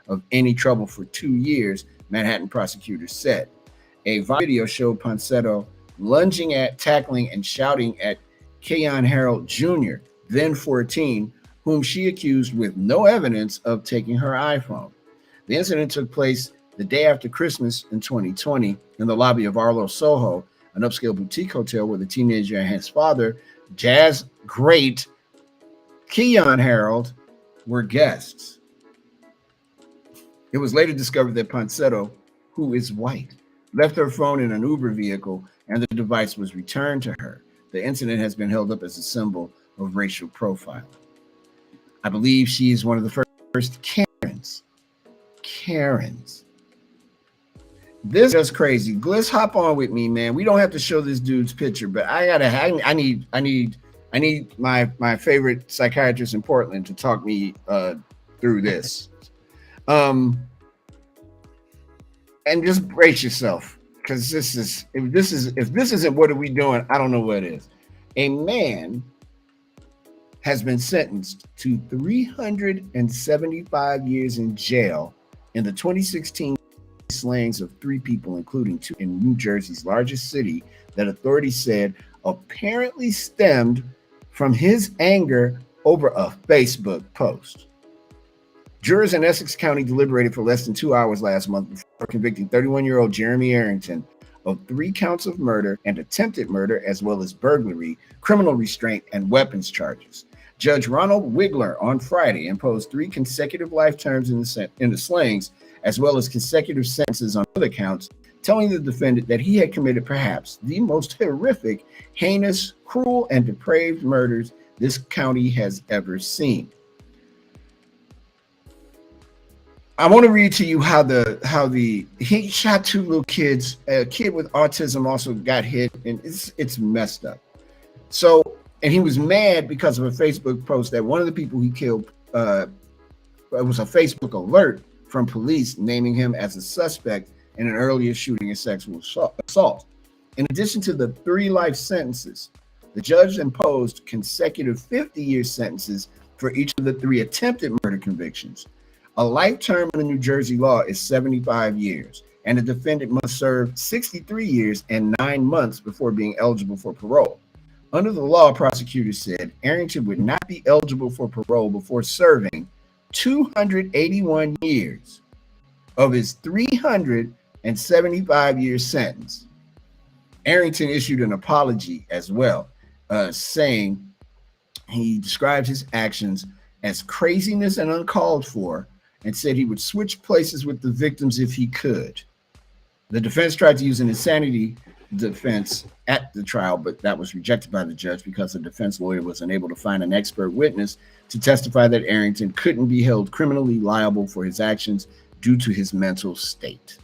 of any trouble for 2 years, Manhattan prosecutors said. A video showed Ponsetto lunging at, tackling, and shouting at Keon Harold Jr., then 14, whom she accused with no evidence of taking her iPhone. The incident took place the day after Christmas in 2020 in the lobby of Arlo Soho, an upscale boutique hotel where the teenager and his father, jazz great Keon Harold, were guests. It was later discovered that Ponsetto, who is white, left her phone in an Uber vehicle and the device was returned to her. The incident has been held up as a symbol of racial profiling. I believe she is one of the first Karens. Karens. This is just crazy. Gliss, hop on with me, man. We don't have to show this dude's picture, but I need my favorite psychiatrist in Portland to talk me through this. And just brace yourself, because if this isn't what are we doing, I don't know what it is. A man has been sentenced to 375 years in jail in the 2016 slayings of 3 people, including 2 in New Jersey's largest city, that authorities said apparently stemmed from his anger over a Facebook post. Jurors in Essex County deliberated for less than 2 hours last month before convicting 31-year-old Jeremy Arrington of 3 counts of murder and attempted murder, as well as burglary, criminal restraint, and weapons charges. Judge Ronald Wigler on Friday imposed 3 consecutive life terms in the slayings, as well as consecutive sentences on other counts, telling the defendant that he had committed perhaps the most horrific, heinous, cruel, and depraved murders this county has ever seen. I want to read to you how he shot 2 little kids. A kid with autism also got hit, and it's messed up. So, and he was mad because of a Facebook post that one of the people he killed, it was a Facebook alert from police naming him as a suspect in an earlier shooting and sexual assault. In addition to the 3 life sentences, the judge imposed consecutive 50-year sentences for each of the 3 attempted murder convictions. A life term in the New Jersey law is 75 years, and the defendant must serve 63 years and 9 months before being eligible for parole. Under the law, prosecutors said Arrington would not be eligible for parole before serving 281 years of his 375-year sentence. Arrington issued an apology as well, saying he described his actions as craziness and uncalled for, and said he would switch places with the victims if he could. The defense tried to use an insanity defense at the trial, but that was rejected by the judge because the defense lawyer was unable to find an expert witness to testify that Arrington couldn't be held criminally liable for his actions due to his mental state.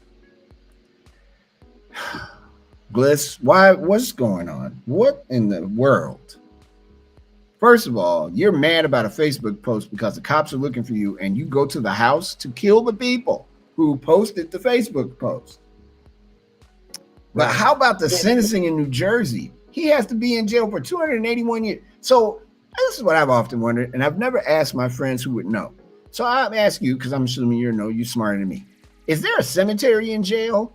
Bliss, what's going on? What in the world? First of all, you're mad about a Facebook post because the cops are looking for you, and you go to the house to kill the people who posted the Facebook post. But how about the sentencing in New Jersey? He has to be in jail for 281 years. So this is what I've often wondered, and I've never asked my friends who would know. So I'm asking you, because I'm assuming you're smarter than me. Is there a cemetery in jail?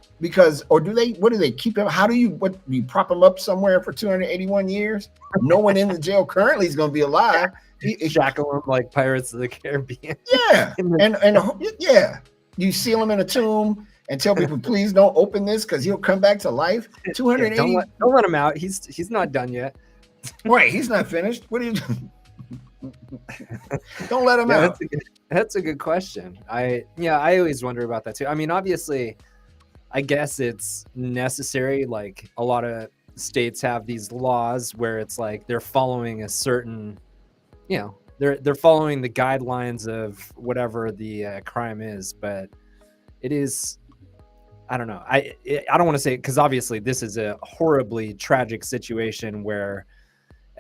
What do they keep him? Do you prop him up somewhere for 281 years? No one in the jail currently is going to be alive.
Shackle him like Pirates of the Caribbean.
Yeah. Yeah. You seal him in a tomb and tell people, please don't open this because he'll come back to life. 280.
Don't let him out. He's not done yet.
Right. He's not finished. What are you doing? Don't let him out.
That's a good question. I always wonder about that too. I mean, obviously, I guess it's necessary. Like a lot of states have these laws where it's like they're following a certain, they're following the guidelines of whatever the crime is. But it is, I don't know. I don't want to say, because obviously this is a horribly tragic situation where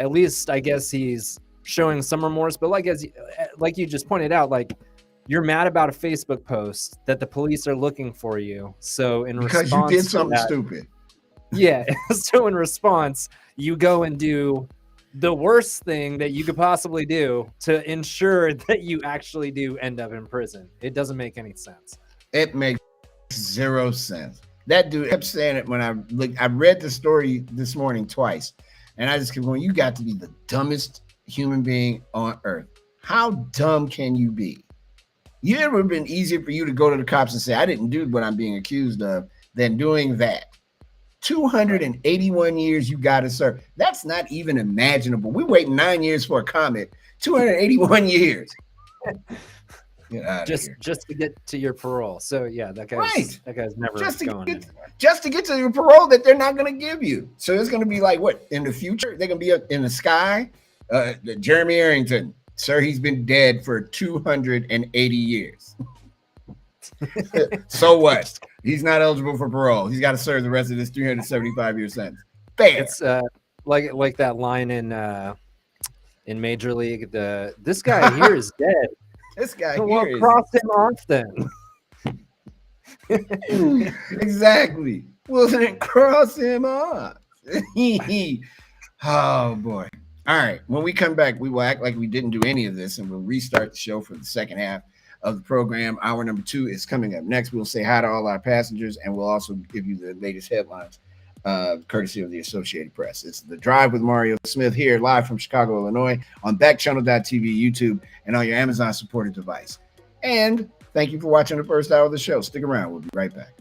at least I guess he's showing some remorse. But like you just pointed out, like you're mad about a Facebook post that the police are looking for you. So in
because
response
you did
to
something
that,
stupid.
yeah. So in response, you go and do the worst thing that you could possibly do to ensure that you actually do end up in prison. It doesn't make any sense.
It makes zero sense. That dude kept saying it when I read the story this morning twice, and I just kept going, you got to be the dumbest human being on earth. How dumb can you be? It would have been easier for you to go to the cops and say, I didn't do what I'm being accused of, than doing that. 281 years you got to serve. That's not even imaginable. We wait 9 years for a comment. 281 years. Get out of here.
Just to get to your parole. So yeah, that guy's never going anywhere.
Just to get to your parole that they're not going to give you. So it's going to be like what in the future? They're going to be up in the sky. Jeremy Arrington, sir, he's been dead for 280 years. So what? He's not eligible for parole. He's got to serve the rest of this 375-year sentence. Fair.
It's like that line in Major League. This guy here is dead.
This guy
well,
here
cross him off then.
Exactly. Well, then cross him off. Oh boy. All right. When we come back, we will act like we didn't do any of this, and we'll restart the show for the second half of the program. Hour number 2 is coming up next. We'll say hi to all our passengers, and we'll also give you the latest headlines, courtesy of the Associated Press. It's The Drive with Mario Smith here, live from Chicago, Illinois, on Backchannel.tv, YouTube, and on your Amazon-supported device. And thank you for watching the first hour of the show. Stick around. We'll be right back.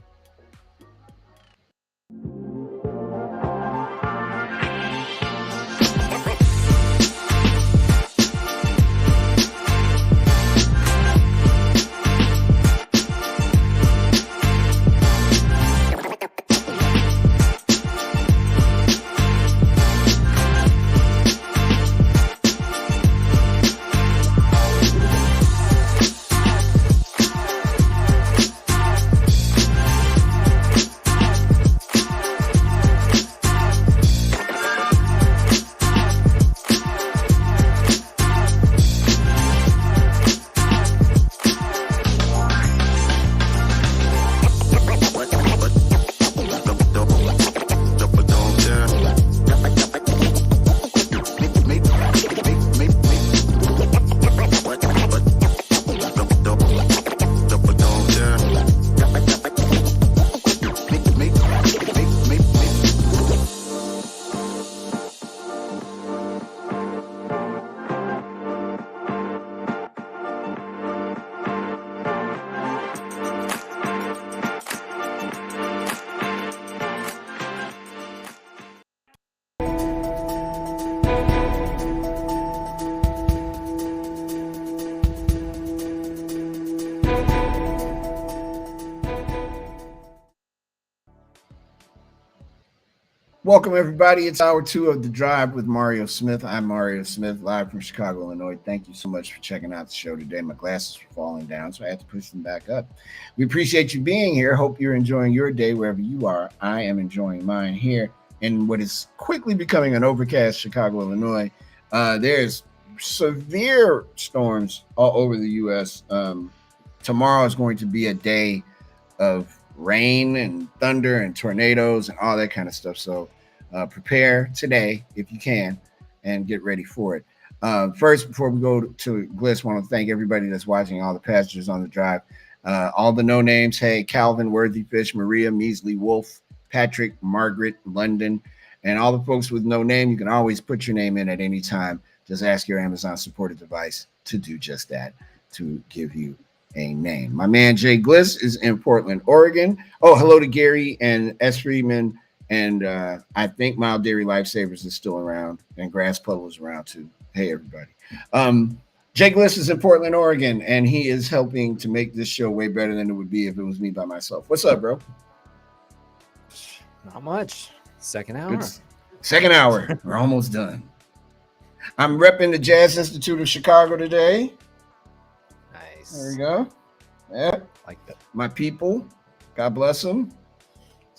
Welcome, everybody. It's hour 2 of The Drive with Mario Smith. I'm Mario Smith, live from Chicago, Illinois. Thank you so much for checking out the show today. My glasses were falling down, so I had to push them back up. We appreciate you being here. Hope you're enjoying your day wherever you are. I am enjoying mine here in what is quickly becoming an overcast Chicago, Illinois. There's severe storms all over the U.S. Tomorrow is going to be a day of rain and thunder and tornadoes and all that kind of stuff. So prepare today if you can and get ready for it. First, before we go to Gliss, I want to thank everybody that's watching, all the passengers on the drive, all the no names. Hey, Calvin, Worthy Fish, Maria, Measley, Wolf, Patrick, Margaret, London, and all the folks with no name. You can always put your name in at any time. Just ask your Amazon supported device to do just that, to give you a name. My man Jay Gliss is in Portland, Oregon. Oh, hello to Gary and S. Friedman. And I think Mild Dairy Lifesavers is still around, and Grass Puddle is around too. Hey, everybody. Jay Gliss is in Portland, Oregon, and he is helping to make this show way better than it would be if it was me by myself. What's up, bro?
Not much. Second hour.
Second hour. We're almost done. I'm repping the Jazz Institute of Chicago today.
Nice.
There we go. Yeah.
Like that.
My people. God bless them.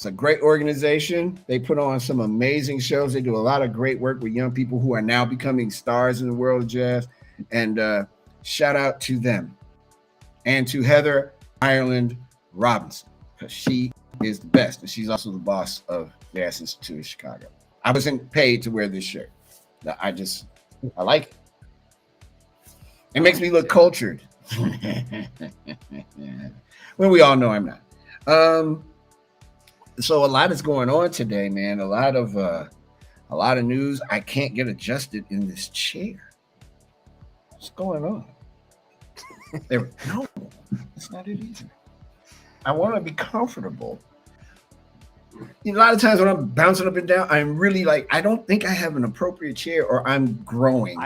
It's a great organization. They put on some amazing shows. They do a lot of great work with young people who are now becoming stars in the world of jazz. And shout out to them and to Heather Ireland Robinson, because she is the best. And she's also the boss of Jazz Institute of Chicago. I wasn't paid to wear this shirt. I like it. It makes me look cultured. When we all know I'm not. So a lot is going on today, man. A lot of news. I can't get adjusted in this chair. What's going on? No, it's not it either. I want to be comfortable. A lot of times when I'm bouncing up and down, I'm really like, I don't think I have an appropriate chair, or I'm growing.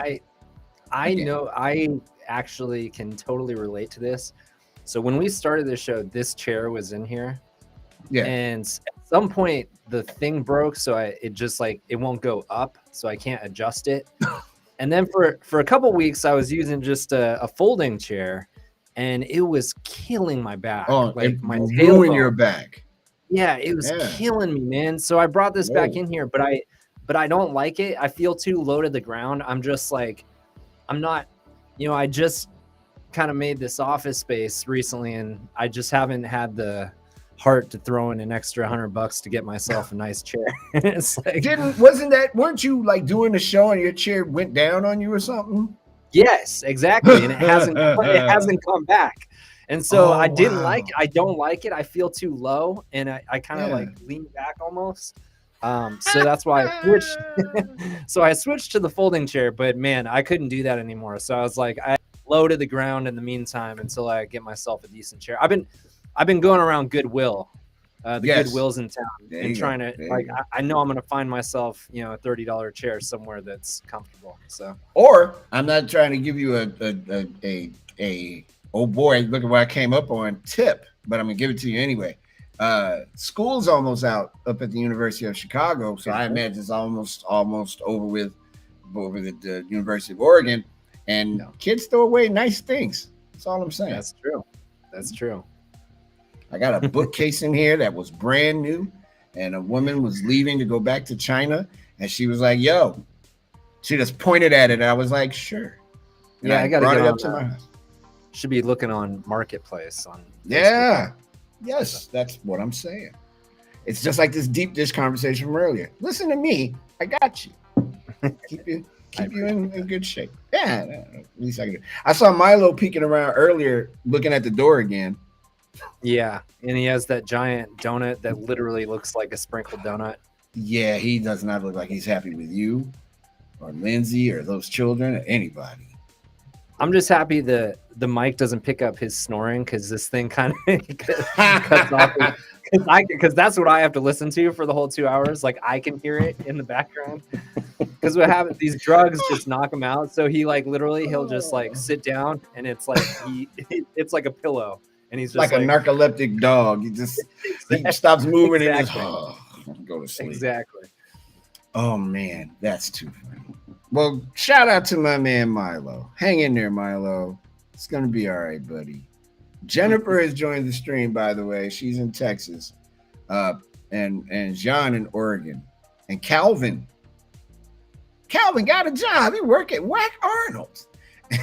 I know. I actually can totally relate to this. So when we started this show, this chair was in here. Yeah. And at some point the thing broke, so it just like it won't go up, so I can't adjust it. And then for a couple weeks I was using just a folding chair, and it was killing my back.
Oh, like my tail in your back.
Yeah, it was killing me, man. So I brought this back in here, but I don't like it. I feel too low to the ground. I'm just like, I'm not, I just kind of made this office space recently, and I just haven't had the heart to throw in an extra $100 to get myself a nice chair. It's like,
weren't you like doing the show and your chair went down on you or something?
Yes, exactly. And it hasn't come back. And so I didn't like it. I don't like it. I feel too low, and I kind of like lean back almost. So that's why I switched. So I switched to the folding chair, but man, I couldn't do that anymore. So I was like, I low to the ground in the meantime until I get myself a decent chair. I've been going around Goodwill, Goodwills in town, and trying to like. I know I'm going to find myself, a $30 chair somewhere that's comfortable. So,
or I'm not trying to give you a oh boy, look at what I came up on tip, but I'm gonna give it to you anyway. School's almost out up at the University of Chicago, so I imagine it's almost over with the University of Oregon, and kids throw away nice things. That's all I'm saying.
That's true.
I got a bookcase in here that was brand new, and a woman was leaving to go back to China, and she was like, "Yo," she just pointed at it, and I was like, "Sure." And
I got to get
it
up
up to my house.
Should be looking on Marketplace on
Facebook. Yes, that's what I'm saying. It's just like this deep dish conversation from earlier. Listen to me, I got you. keep you in good shape. Yeah, at least I can. I saw Milo peeking around earlier, looking at the door again.
Yeah, and he has that giant donut that literally looks like a sprinkled donut.
Yeah, he does not look like he's happy with you or Lindsay or those children or anybody.
I'm just happy the mic doesn't pick up his snoring, because this thing kind of cuts off. Because that's what I have to listen to for the whole 2 hours. Like, I can hear it in the background. Because what happens, these drugs just knock him out. So he like literally he'll just like sit down, and it's like it's like a pillow, and he's just
like a narcoleptic dog. He stops moving and just go to sleep.
Exactly.
Oh man, that's too funny. Well, shout out to my man Milo. Hang in there, Milo. It's gonna be all right, buddy. Jennifer has joined the stream, by the way. She's in Texas, and John in Oregon, and Calvin got a job. He work at Whack Arnold's,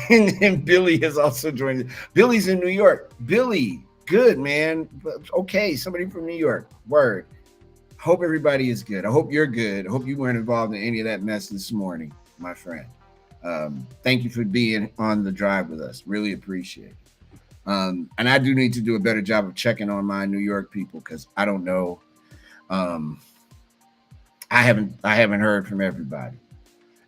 and Billy has also joined. Billy's in New York. Billy, good man. Okay, somebody from New York. Word. Hope everybody is good. I hope you're good. I hope you weren't involved in any of that mess this morning, my friend. Thank you for being on the drive with us. Really appreciate it. And I do need to do a better job of checking on my New York people, because I don't know. I haven't heard from everybody,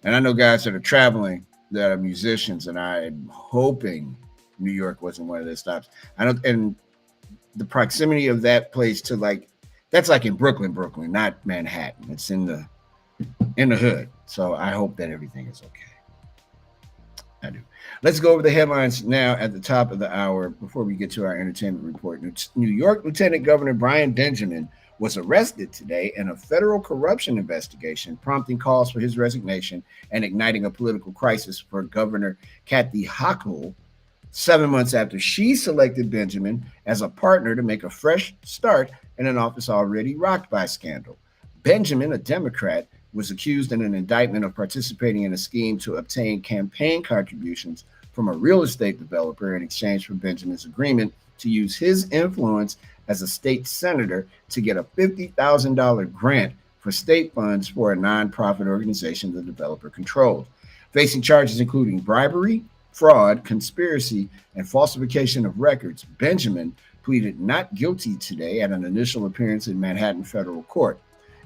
and I know guys that are traveling that are musicians, and I'm hoping New York wasn't one of their stops. And the proximity of that place to that's like in Brooklyn, not Manhattan. It's in the hood. So I hope that everything is okay. I do. Let's go over the headlines now at the top of the hour before we get to our entertainment report. New York Lieutenant Governor Brian Benjamin was arrested today in a federal corruption investigation, prompting calls for his resignation and igniting a political crisis for Governor Kathy Hochul, 7 months after she selected Benjamin as a partner to make a fresh start in an office already rocked by scandal. Benjamin, a Democrat, was accused in an indictment of participating in a scheme to obtain campaign contributions from a real estate developer in exchange for Benjamin's agreement to use his influence as a state senator to get a $50,000 grant for state funds for a nonprofit organization the developer controlled. Facing charges including bribery, fraud, conspiracy, and falsification of records, Benjamin pleaded not guilty today at an initial appearance in Manhattan federal court.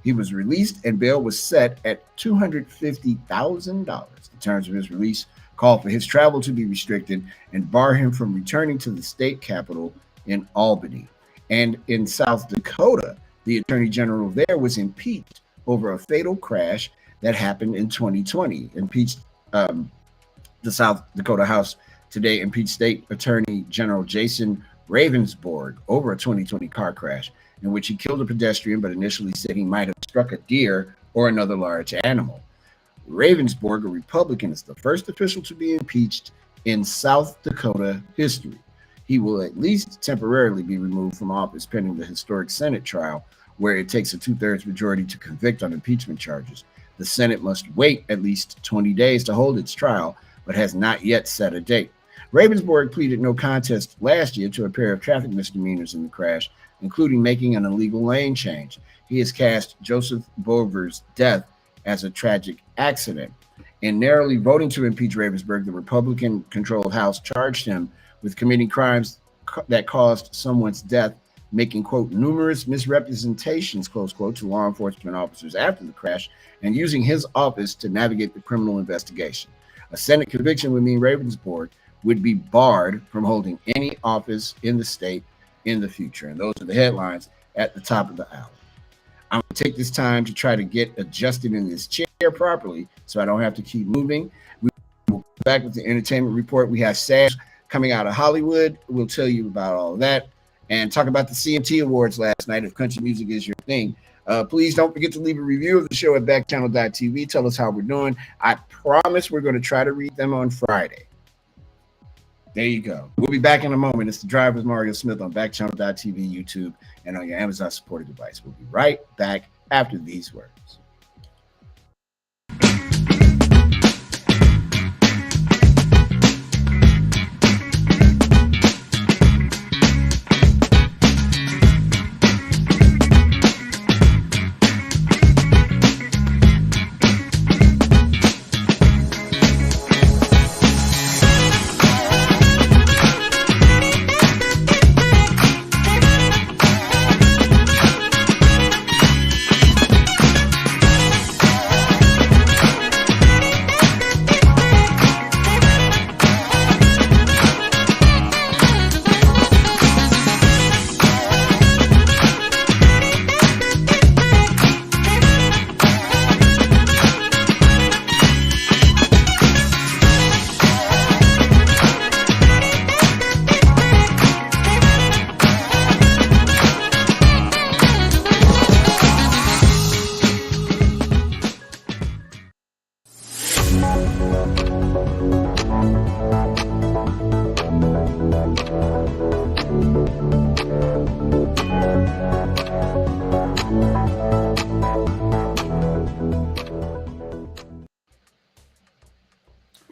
He was released and bail was set at $250,000. The terms of his release call for his travel to be restricted and bar him from returning to the state capital in Albany. And in South Dakota, the attorney general there was impeached over a fatal crash that happened in 2020. The South Dakota House today impeached State Attorney General Jason Ravensborg over a 2020 car crash in which he killed a pedestrian, but initially said he might have struck a deer or another large animal. Ravensborg, a Republican, is the first official to be impeached in South Dakota history. He will at least temporarily be removed from office pending the historic Senate trial, where it takes a 2/3 majority to convict on impeachment charges. The Senate must wait at least 20 days to hold its trial, but has not yet set a date. Ravensborg pleaded no contest last year to a pair of traffic misdemeanors in the crash, including making an illegal lane change. He has cast Joseph Bover's death as a tragic accident. In narrowly voting to impeach Ravensborg, the Republican-controlled House charged him with committing crimes that caused someone's death, making, quote, numerous misrepresentations, close quote, to law enforcement officers after the crash, and using his office to navigate the criminal investigation. A Senate conviction would mean Ravensborg would be barred from holding any office in the state in the future. And those are the headlines at the top of the hour. I'm going to take this time to try to get adjusted in this chair properly so I don't have to keep moving. We will be back with the entertainment report. We have Sash coming out of Hollywood. We'll tell you about all of that and talk about the CMT Awards last night. If country music is your thing, please don't forget to leave a review of the show at backchannel.tv. Tell us how we're doing. I promise we're going to try to read them on Friday. There you go. We'll be back in a moment. It's The Drive with Mario Smith on Backchannel.tv, YouTube, and on your Amazon supported device. We'll be right back after these words.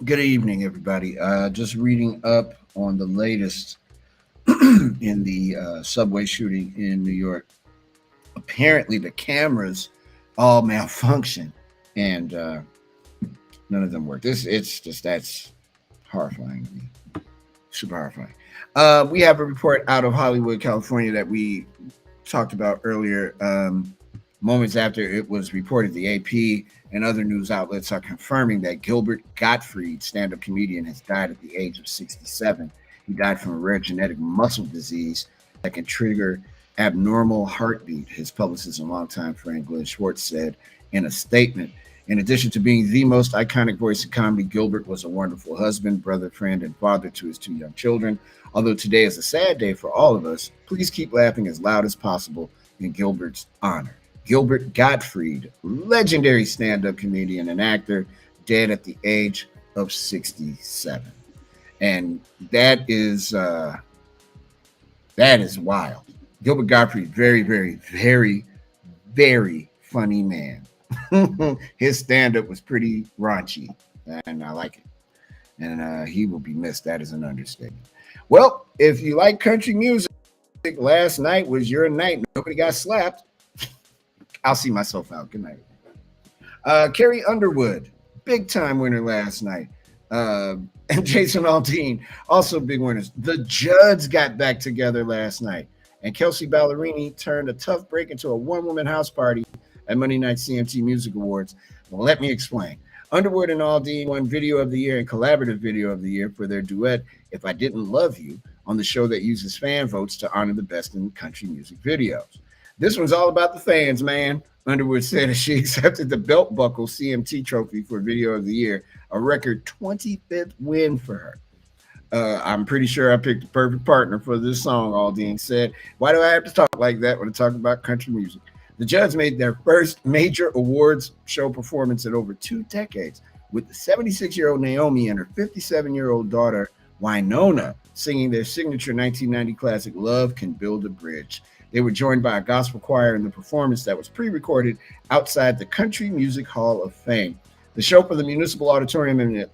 Good evening, everybody. Just reading up on the latest in the subway shooting in New York. Apparently, the cameras all malfunction, and none of them work. That's horrifying to me. Super horrifying. We have a report out of Hollywood, California, that we talked about earlier. Moments after it was reported, the AP and other news outlets are confirming that Gilbert Gottfried, stand-up comedian, has died at the age of 67. He died from a rare genetic muscle disease that can trigger abnormal heartbeat, his publicist and longtime friend Glenn Schwartz said in a statement. In addition to being the most iconic voice in comedy, Gilbert was a wonderful husband, brother, friend, and father to his two young children. Although today is a sad day for all of us, please keep laughing as loud as possible in Gilbert's honor. Gilbert Gottfried, legendary stand-up comedian and actor, dead at the age of 67. And that is wild. Gilbert Gottfried, very, very, very, very funny man. His stand-up was pretty raunchy, and I like it. And he will be missed. That is an understatement. Well, if you like country music, last night was your night. Nobody got slapped. I'll see myself out. Good night. Carrie Underwood, big time winner last night. And Jason Aldean, also big winners. The Judds got back together last night. And Kelsey Ballerini turned a tough break into a one-woman house party at Monday Night CMT Music Awards. Well, let me explain. Underwood and Aldean won Video of the Year and Collaborative Video of the Year for their duet, If I Didn't Love You, on the show that uses fan votes to honor the best in country music videos. This one's all about the fans, man. Underwood said as she accepted the Belt Buckle CMT trophy for Video of the Year, a record 25th win for her. I'm pretty sure I picked the perfect partner for this song, Aldean said. Why do I have to talk like that when I talk about country music? The Judds made their first major awards show performance in over 2 decades, with the 76-year-old Naomi and her 57-year-old daughter, Winona, singing their signature 1990 classic, Love Can Build a Bridge. They were joined by a gospel choir in the performance that was pre-recorded outside the Country Music Hall of Fame. The show for the Municipal Auditorium in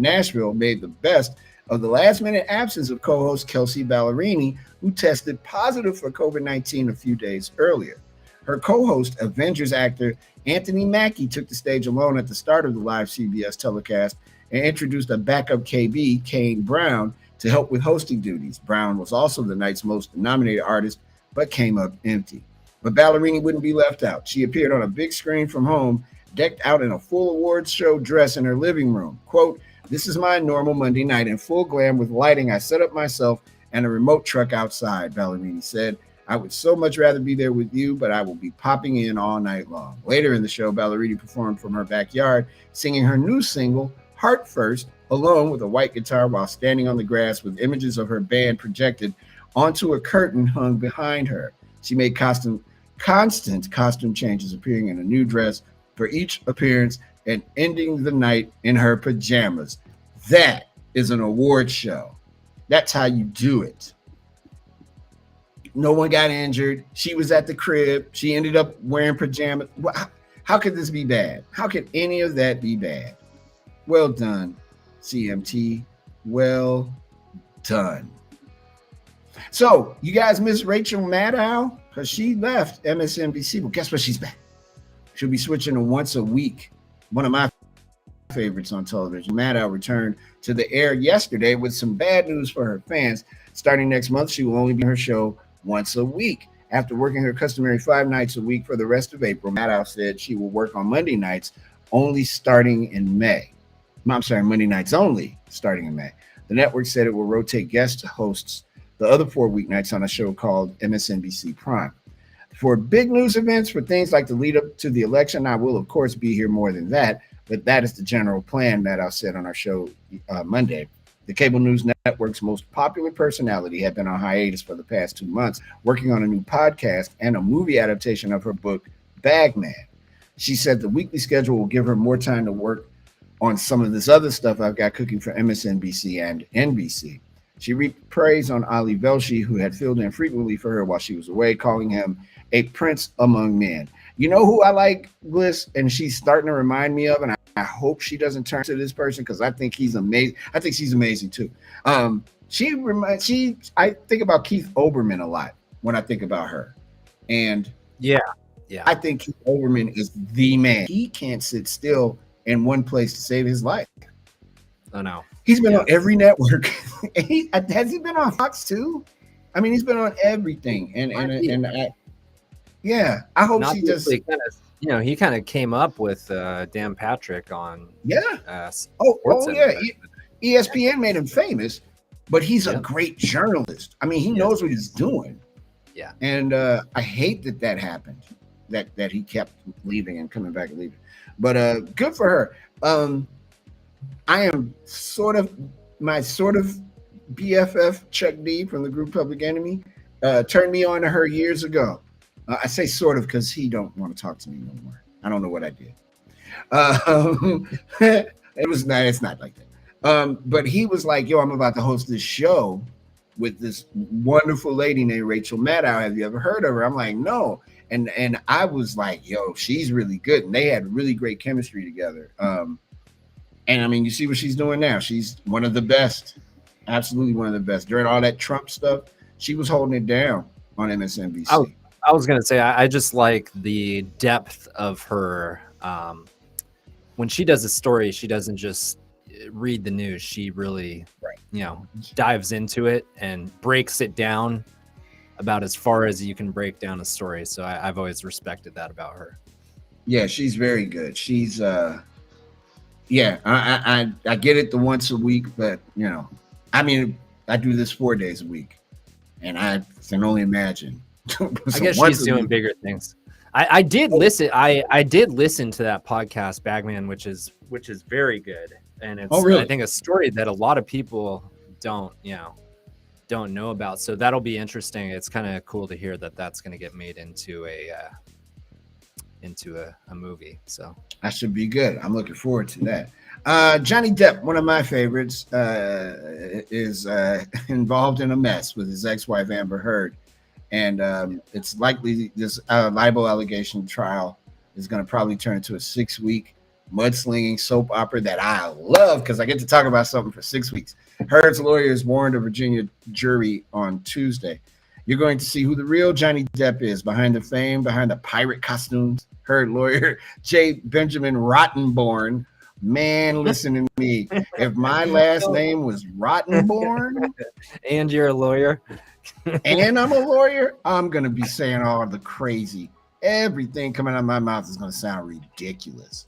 Nashville made the best of the last-minute absence of co-host Kelsey Ballerini, who tested positive for COVID-19 a few days earlier. Her co-host, Avengers actor Anthony Mackie, took the stage alone at the start of the live CBS telecast and introduced a backup KB, Kane Brown, to help with hosting duties. Brown was also the night's most nominated artist, but came up empty. But Ballerini wouldn't be left out. She appeared on a big screen from home, decked out in a full awards show dress in her living room. Quote, "This is my normal Monday night in full glam with lighting I set up myself and a remote truck outside," Ballerini said. "I would so much rather be there with you, but I will be popping in all night long." Later in the show, Ballerini performed from her backyard, singing her new single, Heart First, alone with a white guitar while standing on the grass with images of her band projected onto a curtain hung behind her. She made constant costume changes, appearing in a new dress for each appearance and ending the night in her pajamas. That is an award show. That's how you do it. No one got injured. She was at the crib. She ended up wearing pajamas. How could this be bad? How could any of that be bad? Well done, CMT. Well done. So, you guys miss Rachel Maddow? Because she left MSNBC. Well, guess what? She's back. She'll be switching to once a week. One of my favorites on television. Maddow returned to the air yesterday with some bad news for her fans. Starting next month, she will only be on her show once a week. After working her customary 5 nights a week for the rest of April, Maddow said she will work on Monday nights only starting in May. Monday nights only starting in May. The network said it will rotate guest hosts the other 4 weeknights on a show called MSNBC Prime. For big news events, for things like the lead up to the election, I will, of course, be here more than that, but that is the general plan, Maddow said on our show Monday. The cable news network's most popular personality had been on hiatus for the past 2 months, working on a new podcast and a movie adaptation of her book, Bagman. She said the weekly schedule will give her more time to work on some of this other stuff I've got cooking for MSNBC and NBC. She reaped praise on Ali Velshi, who had filled in frequently for her while she was away, calling him a prince among men. You know who I like, Bliss, and she's starting to remind me of, and I hope she doesn't turn to this person because I think he's amazing. I think she's amazing too. I think about Keith Olbermann a lot when I think about her, and
yeah,
I think Keith Olbermann is the man. He can't sit still in one place to save his life.
I know.
He's been on every network. Has he been on Fox too? I mean, he's been on everything, I hope she just
he kind of came up with Dan Patrick on
ESPN made him famous, but he's a great journalist. I mean, he knows what he's doing.
Yeah,
and I hate that happened. That he kept leaving and coming back and leaving. But good for her. I am my BFF Chuck D from the group Public Enemy turned me on to her years ago. I say sort of because he don't want to talk to me no more. I don't know what I did. It's not like that. But he was like, "Yo, I'm about to host this show with this wonderful lady named Rachel Maddow. Have you ever heard of her? I'm like, no. And I was like, yo, she's really good. And they had really great chemistry together. And I mean, you see what she's doing now. She's one of the best, absolutely one of the best. During all that Trump stuff, she was holding it down on MSNBC.
I was gonna say I just like the depth of her. When she does a story, she doesn't just read the news. She really, dives into it and breaks it down about as far as you can break down a story. So I've always respected that about her.
Yeah, she's very good. She's I get it the once a week, but I mean, I do this 4 days a week, and I can only imagine.
I guess she's doing bigger things. I did listen. I did listen to that podcast, Bagman, which is very good, and it's
really?
I think a story that a lot of people don't know about. So that'll be interesting. It's kind of cool to hear that that's going to get made into a movie. So
that should be good. I'm looking forward to that. Johnny Depp, one of my favorites, is involved in a mess with his ex-wife Amber Heard, and it's likely this libel allegation trial is going to probably turn into a 6-week mudslinging soap opera that I love because I get to talk about something for 6 weeks. Heard's lawyers warned a Virginia jury on Tuesday. You're going to see who the real Johnny Depp is behind the fame, behind the pirate costumes. Heard lawyer J. Benjamin Rottenborn. Man, listen to me. If my last name was Rottenborn
and you're a lawyer
and I'm a lawyer, I'm going to be saying all the crazy. Everything coming out of my mouth is going to sound ridiculous.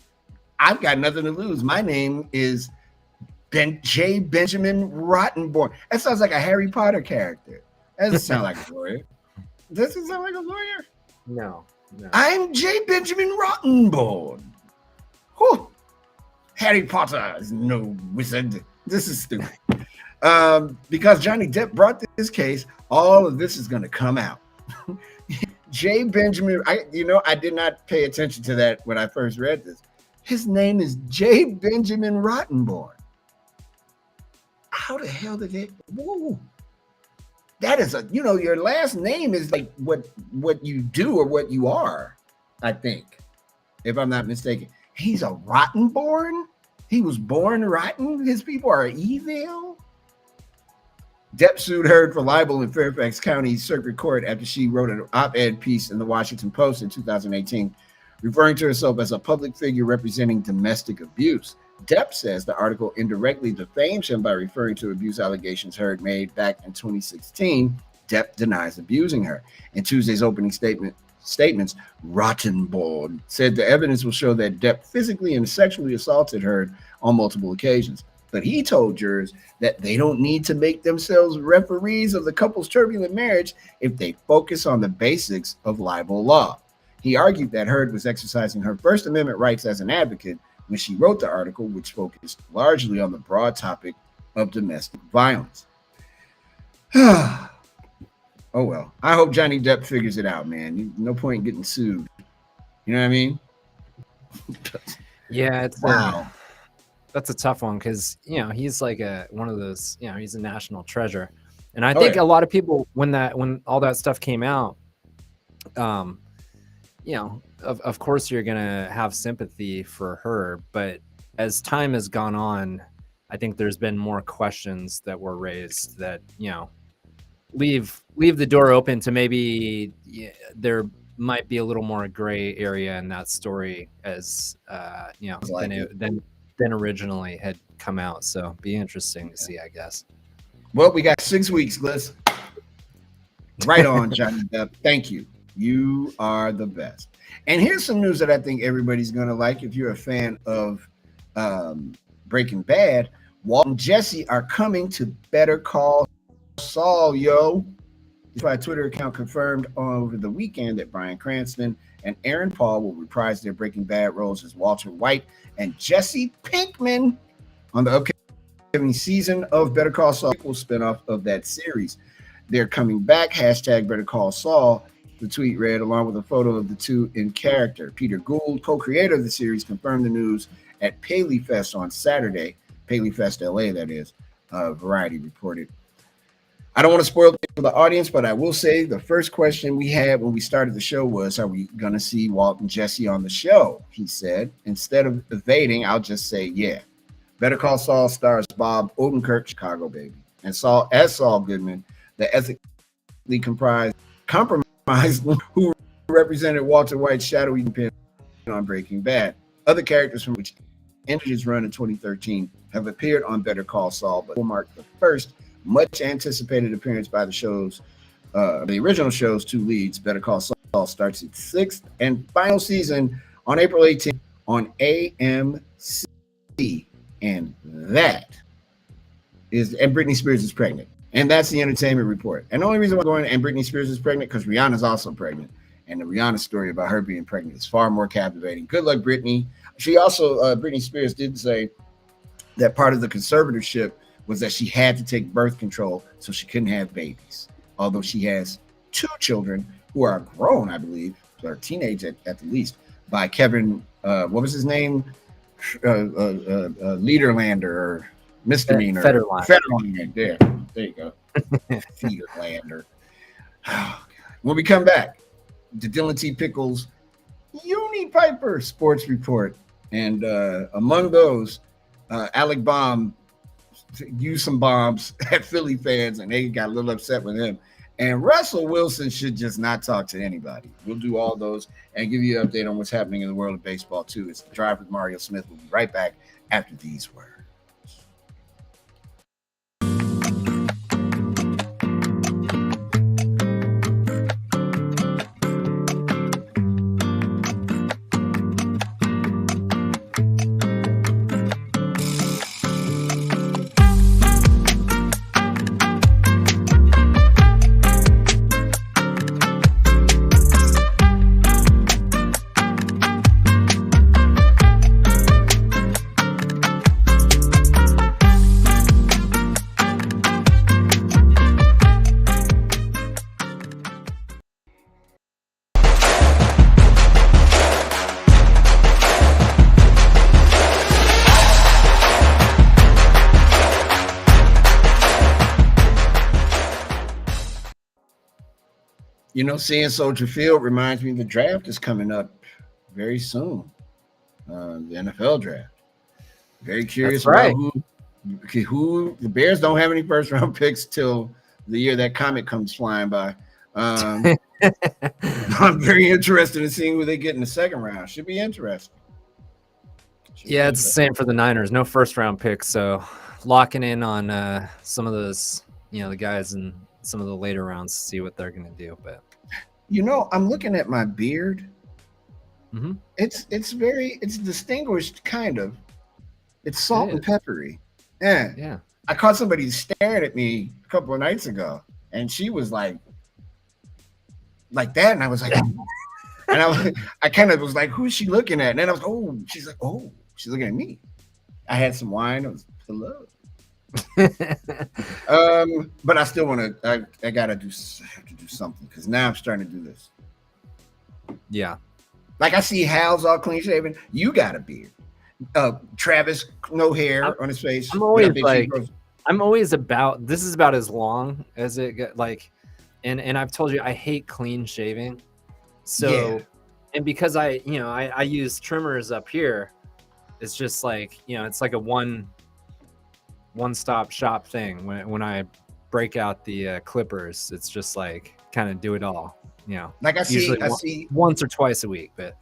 I've got nothing to lose. My name is J. Benjamin Rottenborn. That sounds like a Harry Potter character. That doesn't sound like a lawyer. Does it sound like a lawyer?
No.
I'm J. Benjamin Rottenborn. Whew. Harry Potter is no wizard. This is stupid. Because Johnny Depp brought this case, all of this is going to come out. J. Benjamin, I did not pay attention to that when I first read this. His name is J. Benjamin Rottenborn. How the hell did it? Whoa. That is your last name is like what you do or what you are, I think, if I'm not mistaken. He's a Rottenborn? He was born rotten? His people are evil? Depp sued Heard for libel in Fairfax County Circuit Court after she wrote an op-ed piece in the Washington Post in 2018, referring to herself as a public figure representing domestic abuse. Depp says the article indirectly defames him by referring to abuse allegations Heard made back in 2016. Depp denies abusing her. In Tuesday's opening statements, Rottenborn said the evidence will show that Depp physically and sexually assaulted Heard on multiple occasions. But he told jurors that they don't need to make themselves referees of the couple's turbulent marriage if they focus on the basics of libel law. He argued that Heard was exercising her First Amendment rights as an advocate when she wrote the article, which focused largely on the broad topic of domestic violence. Oh, well. I hope Johnny Depp figures it out, man. No point in getting sued. You know what I mean?
Yeah, it's
wow.
That's a tough one because he's like one of those. He's a national treasure, and I think a lot of people when all that stuff came out, of course you're gonna have sympathy for her, but as time has gone on, I think there's been more questions that were raised that leave the door open to maybe there might be a little more gray area in that story as than originally had come out. So be interesting to see, I guess.
Well, we got 6 weeks, Liz. Right on, Johnny Depp. Thank you. You are the best. And here's some news that I think everybody's going to like. If you're a fan of Breaking Bad, Walt and Jesse are coming to Better Call Saul, yo. My Twitter account confirmed over the weekend that Bryan Cranston and Aaron Paul will reprise their Breaking Bad roles as Walter White and Jesse Pinkman on the upcoming season of Better Call Saul, will spinoff of that series. They're coming back, hashtag Better Call Saul, the tweet read, along with a photo of the two in character. Peter Gould, co-creator of the series, confirmed the news at Paley Fest on Saturday. Paley Fest LA, that is, Variety reported. I don't want to spoil things for the audience, but I will say the first question we had when we started the show was, "Are we going to see Walt and Jesse on the show?" He said, "Instead of evading, I'll just say, yeah." Better Call Saul stars Bob Odenkirk, Chicago baby, and Saul Goodman, the ethically compromised who represented Walter White's shadowy opinion on Breaking Bad. Other characters from which ended his run in 2013 have appeared on Better Call Saul, but will mark the first much anticipated appearance by the original show's two leads. Better Call Saul starts its sixth and final season on April 18th on AMC, and Britney Spears is pregnant. And that's the entertainment report. And the only reason why I'm going and Britney Spears is pregnant because Rihanna's also pregnant. And the Rihanna story about her being pregnant is far more captivating. Good luck, Britney. She also, Britney Spears did say that part of the conservatorship was that she had to take birth control so she couldn't have babies. Although she has two children who are grown, I believe, or teenage at the least, by Kevin, what was his name? Leaderlander or misdemeanor. Federlander. There you go. Leaderlander. Oh, God. When we come back, the Dylan T. Pickles Uni Piper Sports Report. And among those, Alec Baum used some bombs at Philly fans, and they got a little upset with him. And Russell Wilson should just not talk to anybody. We'll do all those and give you an update on what's happening in the world of baseball, too. It's The Drive with Mario Smith. We'll be right back after these words. You know, seeing Soldier Field reminds me the draft is coming up very soon. The NFL draft. Very curious about who the Bears don't have any first round picks till the year that comet comes flying by. I'm very interested in seeing who they get in the second round. Should be interesting.
It's the same for the Niners. No first round picks, so locking in on some of those, the guys in some of the later rounds to see what they're going to do. But
I'm looking at my beard.
Mm-hmm.
It's distinguished, kind of. It's salt and peppery. Yeah. I caught somebody staring at me a couple of nights ago, and she was like that, and I was like, and I kind of was like, who's she looking at? And then I was, she's like, she's looking at me. I had some wine. I was, hello. But I still want to. I have to do something because now I'm starting to do this.
Yeah,
like I see Hal's all clean shaven. You got a beard. Travis, no hair on his face.
I'm always about. This is about as long as it get. And I've told you I hate clean shaving. So, and because I use trimmers up here, it's just it's like a one-stop shop thing. When I break out the clippers, it's just kind of do it all.
Like I see
once or twice a week, but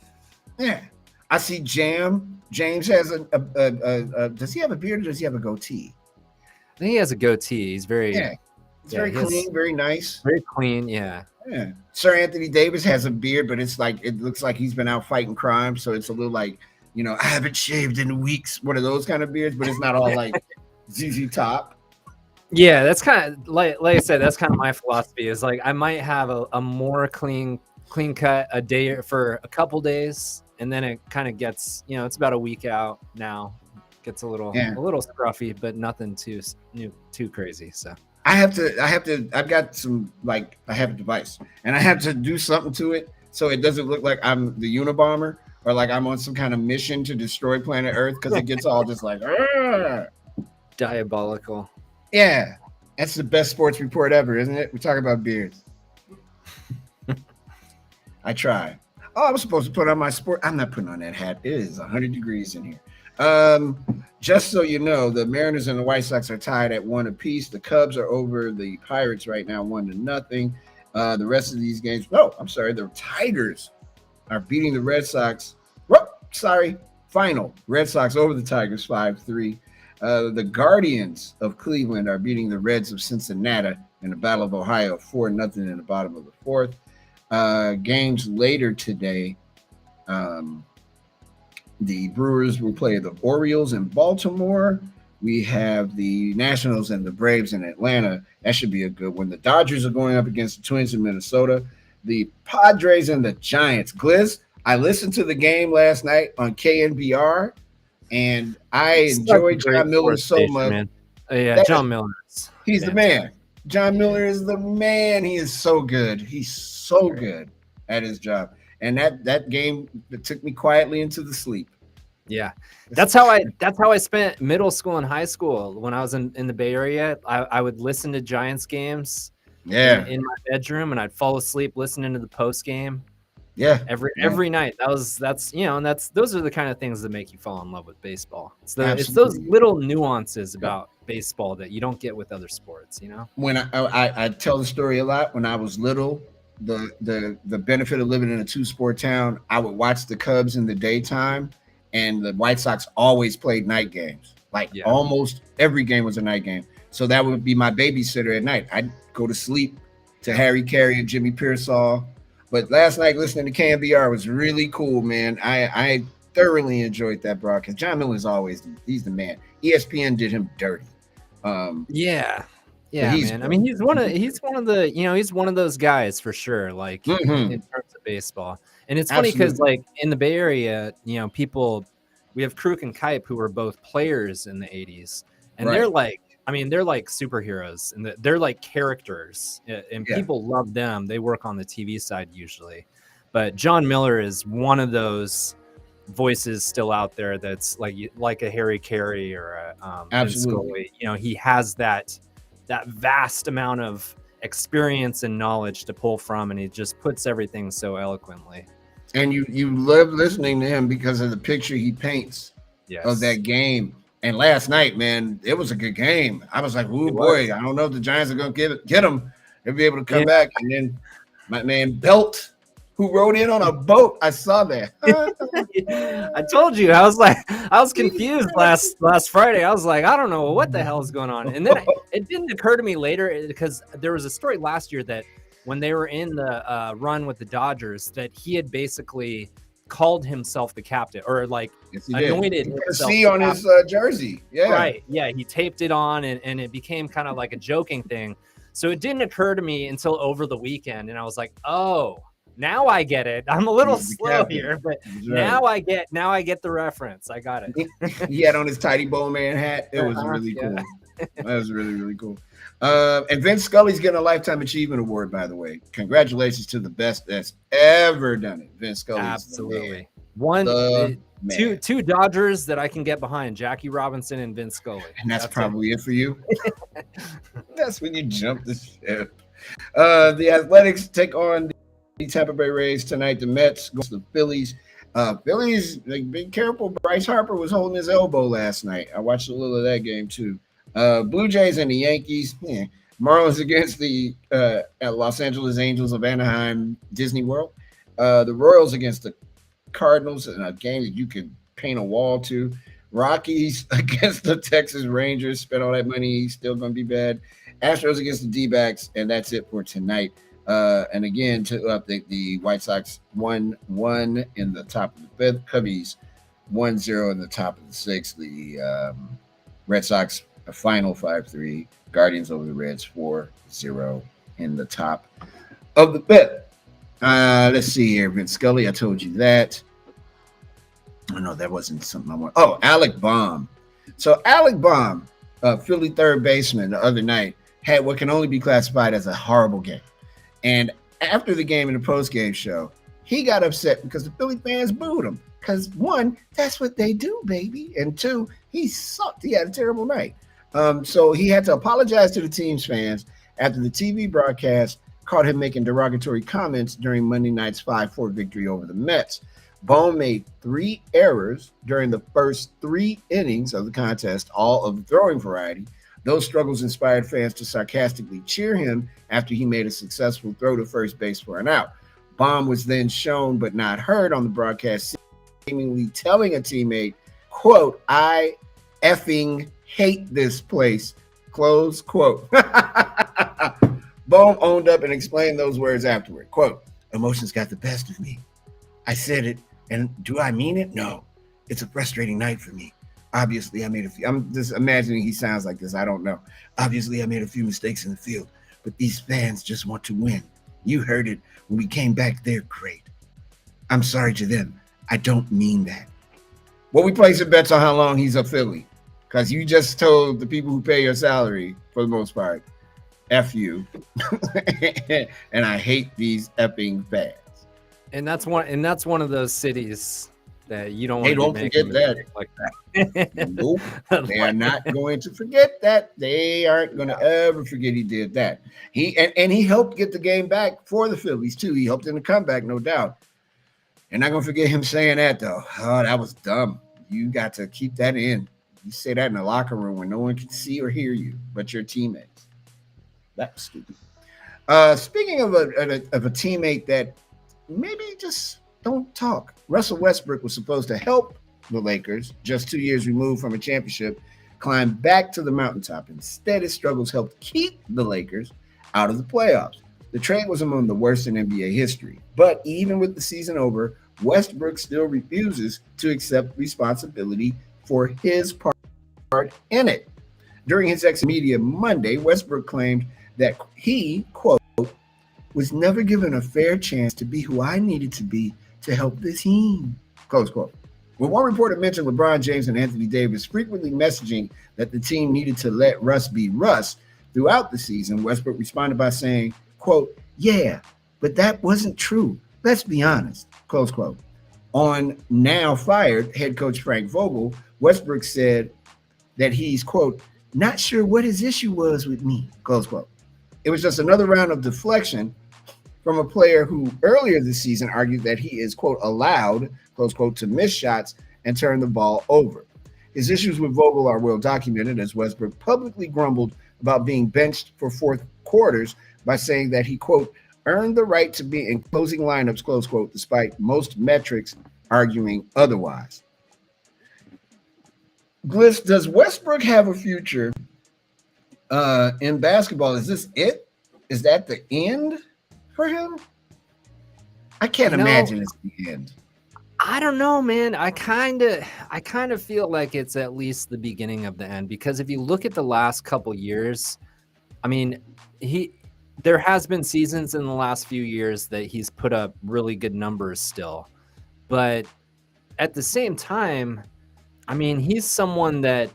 I see James has a does he have a beard or does he have a goatee?
I think he has a goatee. He's very
very clean, very nice,
very clean. Yeah.
Sir Anthony Davis has a beard, but it looks like he's been out fighting crime, so it's a little I haven't shaved in weeks. One of those kind of beards, but it's not all like ZZ Top.
Yeah, that's kind of like I said. That's kind of my philosophy. Is I might have a more clean cut a day for a couple days, and then it kind of gets it's about a week out now. Gets a little scruffy, but nothing too crazy. So
I have a device, and I have to do something to it so it doesn't look like I'm the Unabomber or like I'm on some kind of mission to destroy planet Earth, because it gets all just like
diabolical.
Yeah. That's the best sports report ever, isn't it? We're talking about beards. I try. Oh, I was supposed to put on my sport. I'm not putting on that hat. It is 100 degrees in here. Just so you know, the Mariners and the White Sox are tied at 1 apiece. The Cubs are over the Pirates right now, 1-0. The rest of these games, I'm sorry, the Tigers are beating the Red Sox. Final. Red Sox over the Tigers 5-3. The Guardians of Cleveland are beating the Reds of Cincinnati in the Battle of Ohio 4-0 in the bottom of the fourth. Games later today, the Brewers will play the Orioles in Baltimore. We have the Nationals and the Braves in Atlanta. That should be a good one. The Dodgers are going up against the Twins in Minnesota. The Padres and the Giants. Gliz, I listened to the game last night on KNBR, and I enjoyed John Miller so much.
Man. Yeah, John Miller.
He's the man. John Miller is the man. He is so good. He's so good at his job. And that game took me quietly into the sleep.
Yeah, that's how I spent middle school and high school. When I was in the Bay Area, I would listen to Giants games.
Yeah,
in my bedroom, and I'd fall asleep listening to the post game.
Yeah,
every night. Those are the kind of things that make you fall in love with baseball. It's those little nuances about baseball that you don't get with other sports.
When I tell the story a lot. When I was little, the benefit of living in a 2-sport town, I would watch the Cubs in the daytime, and the White Sox always played night games. Almost every game was a night game. So that would be my babysitter at night. I'd go to sleep to Harry Carey and Jimmy Pearsall. But last night listening to KNBR was really cool, man. I thoroughly enjoyed that broadcast. John Miller's he's the man. ESPN did him dirty.
Yeah, man. I mean, he's one of those guys for sure. Like in terms of baseball, and it's funny because in the Bay Area, we have Kruk and Kipe who were both players in the '80s, and they're like superheroes, and they're like characters, and people love them. They work on the TV side usually, but John Miller is one of those voices still out there that's like a Harry Carey or a Vince Scully. He has that vast amount of experience and knowledge to pull from, and he just puts everything so eloquently.
And you love listening to him because of the picture he paints of that game. And last night, man, it was a good game. I was like, "Ooh, boy, I don't know if the Giants are going to get him. They'll be able to come back." And then my man Belt, who rode in on a boat, I saw that.
I told you, I was confused last Friday. I was like, I don't know what the hell is going on. And then it didn't occur to me later, because there was a story last year that when they were in the run with the Dodgers, that he had basically called himself the captain, or anointed himself.
C on his jersey. Yeah.
Right. Yeah. He taped it on, and it became kind of like a joking thing. So it didn't occur to me until over the weekend. And I was like, oh, now I get it. I'm a little slow here, but now I get the reference. I got it.
He had on his Tidy Bowman hat. It was really cool. That was really, really cool. And Vince Scully's getting a Lifetime Achievement Award, by the way. Congratulations to the best that's ever done it. Vince Scully.
Absolutely. Two Dodgers that I can get behind, Jackie Robinson and Vince Scully.
And that's probably it for you. That's when you jump the ship. The Athletics take on the Tampa Bay Rays tonight. The Mets go to the Phillies. Phillies, be careful. Bryce Harper was holding his elbow last night. I watched a little of that game too. Blue Jays and the Yankees. Marlins against the Los Angeles Angels of Anaheim Disney World. The Royals against the Cardinals in a game that you could paint a wall to. Rockies against the Texas Rangers. Spent all that money. Still going to be bad. Astros against the D-backs. And that's it for tonight. And again, to update, the White Sox 1-1 in the top of the fifth. Cubbies 1-0 in the top of the sixth. The Red Sox a final 5-3. Guardians over the Reds 4-0 in the top of the fifth. Let's see here. Vince Scully, I told you that. Oh, no, that wasn't something I want. Oh, Alec Baum. So Alec Baum, Philly third baseman, the other night, had what can only be classified as a horrible game. And after the game in the post-game show, he got upset because the Philly fans booed him. Because one, that's what they do, baby. And two, he sucked. He had a terrible night. So he had to apologize to the team's fans after the TV broadcast caught him making derogatory comments during Monday night's 5-4 victory over the Mets. Bone made 3 errors during the first 3 innings of the contest, all of the throwing variety. Those struggles inspired fans to sarcastically cheer him after he made a successful throw to first base for an out. Baum was then shown but not heard on the broadcast, seemingly telling a teammate, quote, "I effing hate this place," close quote. Bohm owned up and explained those words afterward. Quote, "Emotions got the best of me. I said it, and do I mean it? No. It's a frustrating night for me. Obviously, I made a few. I'm just imagining he sounds like this. I don't know. Obviously, I made a few mistakes in the field, but these fans just want to win. You heard it when we came back. They're great. I'm sorry to them. I don't mean that." Well, we placing bets on how long he's a Philly, because you just told the people who pay your salary, for the most part, F you. And I hate these effing fans.
And that's one of those cities that you don't want
Hey,
to
don't
be
forget
making
that.
like that.
Nope. They are not going to forget that. They aren't going to ever forget he did that. And he helped get the game back for the Phillies, too. He helped in the comeback, no doubt. And not going to forget him saying that, though. Oh, that was dumb. You got to keep that in. You say that in the locker room when no one can see or hear you but your teammates. That was stupid. Speaking of a teammate that maybe just don't talk, Russell Westbrook was supposed to help the Lakers, just 2 years removed from a championship, climb back to the mountaintop. Instead, his struggles helped keep the Lakers out of the playoffs. The trade was among the worst in NBA history. But even with the season over, Westbrook still refuses to accept responsibility for his part in it. During his ex media Monday, Westbrook claimed that he, quote, "was never given a fair chance to be who I needed to be to help the team," close quote. When one reporter mentioned LeBron James and Anthony Davis frequently messaging that the team needed to let Russ be Russ throughout the season, Westbrook responded by saying, quote, "Yeah, but that wasn't true. Let's be honest," close quote. On now fired head coach Frank Vogel, Westbrook said that he's, quote, "not sure what his issue was with me," close quote. It was just another round of deflection from a player who earlier this season argued that he is, quote, "allowed," close quote, "to miss shots and turn the ball over." His issues with Vogel are well documented, as Westbrook publicly grumbled about being benched for fourth quarters by saying that he, quote, "earned the right to be in closing lineups," close quote, despite most metrics arguing otherwise. Gliss, does Westbrook have a future in basketball? Is this it? Is that the end for him? I can't imagine it's the end.
I don't know, man. I kind of feel like it's at least the beginning of the end, because if you look at the last couple years, I mean, there has been seasons in the last few years that he's put up really good numbers still. But at the same time, I mean, he's someone that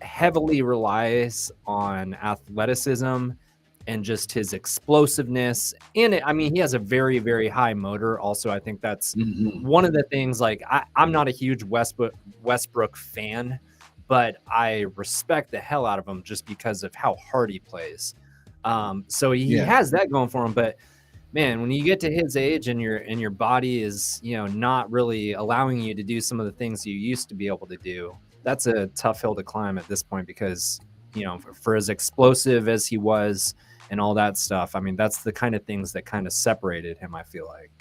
heavily relies on athleticism and just his explosiveness. And I mean, he has a very, very high motor. Also, I think that's one of the things. Like, I'm not a huge Westbrook fan, but I respect the hell out of him just because of how hard he plays. So he has that going for him. But man, when you get to his age and your body is, not really allowing you to do some of the things you used to be able to do, that's a tough hill to climb at this point, because, for as explosive as he was and all that stuff, I mean, that's the kind of things that kind of separated him, I feel like.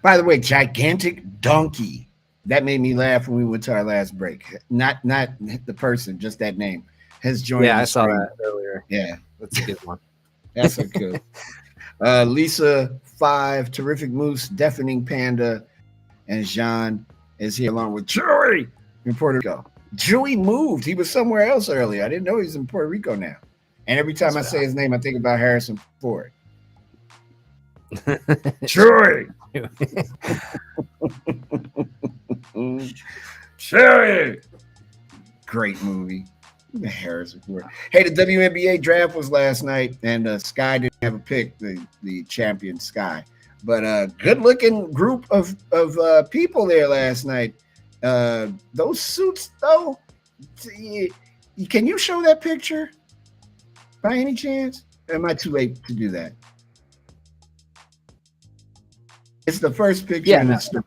By the way, gigantic donkey. That made me laugh when we went to our last break. Not the person, just that name has joined.
Yeah, I saw that earlier.
Yeah,
that's a good one.
That's a good. Lisa 5, Terrific Moose, Deafening Panda, and Jean is here along with Joey in Puerto Rico. Joey moved. He was somewhere else earlier. I didn't know he was in Puerto Rico now. And every time I say his name, I think about Harrison Ford. Joey. Joey. Great movie. Harrison Ford. Hey, the WNBA draft was last night, and Sky didn't have a pick, the champion Sky. But a good-looking group of people there last night. Those suits, though, you Can you show that picture by any chance? Am I too late to do that? It's the first picture
Yeah,
in
no,
the story.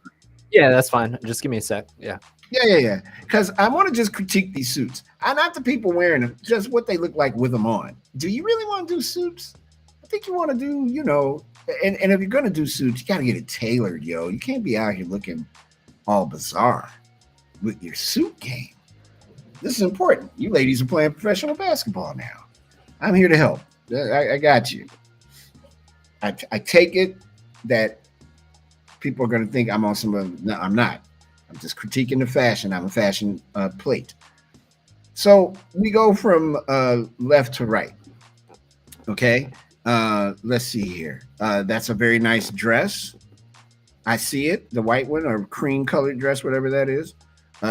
yeah, that's fine. Just give me a sec. Yeah.
Yeah. Because I want to just critique these suits. Not the people wearing them, just what they look like with them on. Do you really want to do suits? I think you want to do, and if you're going to do suits, you got to get it tailored, yo. You can't be out here looking all bizarre with your suit game. This is important. You ladies are playing professional basketball now. I'm here to help. I got you. I take it that people are going to think I'm on some. No, I'm not. I'm just critiquing the fashion. I'm a fashion plate. So we go from left to right. Okay. Let's see here. That's a very nice dress. I see it, the white one or cream colored dress, whatever that is,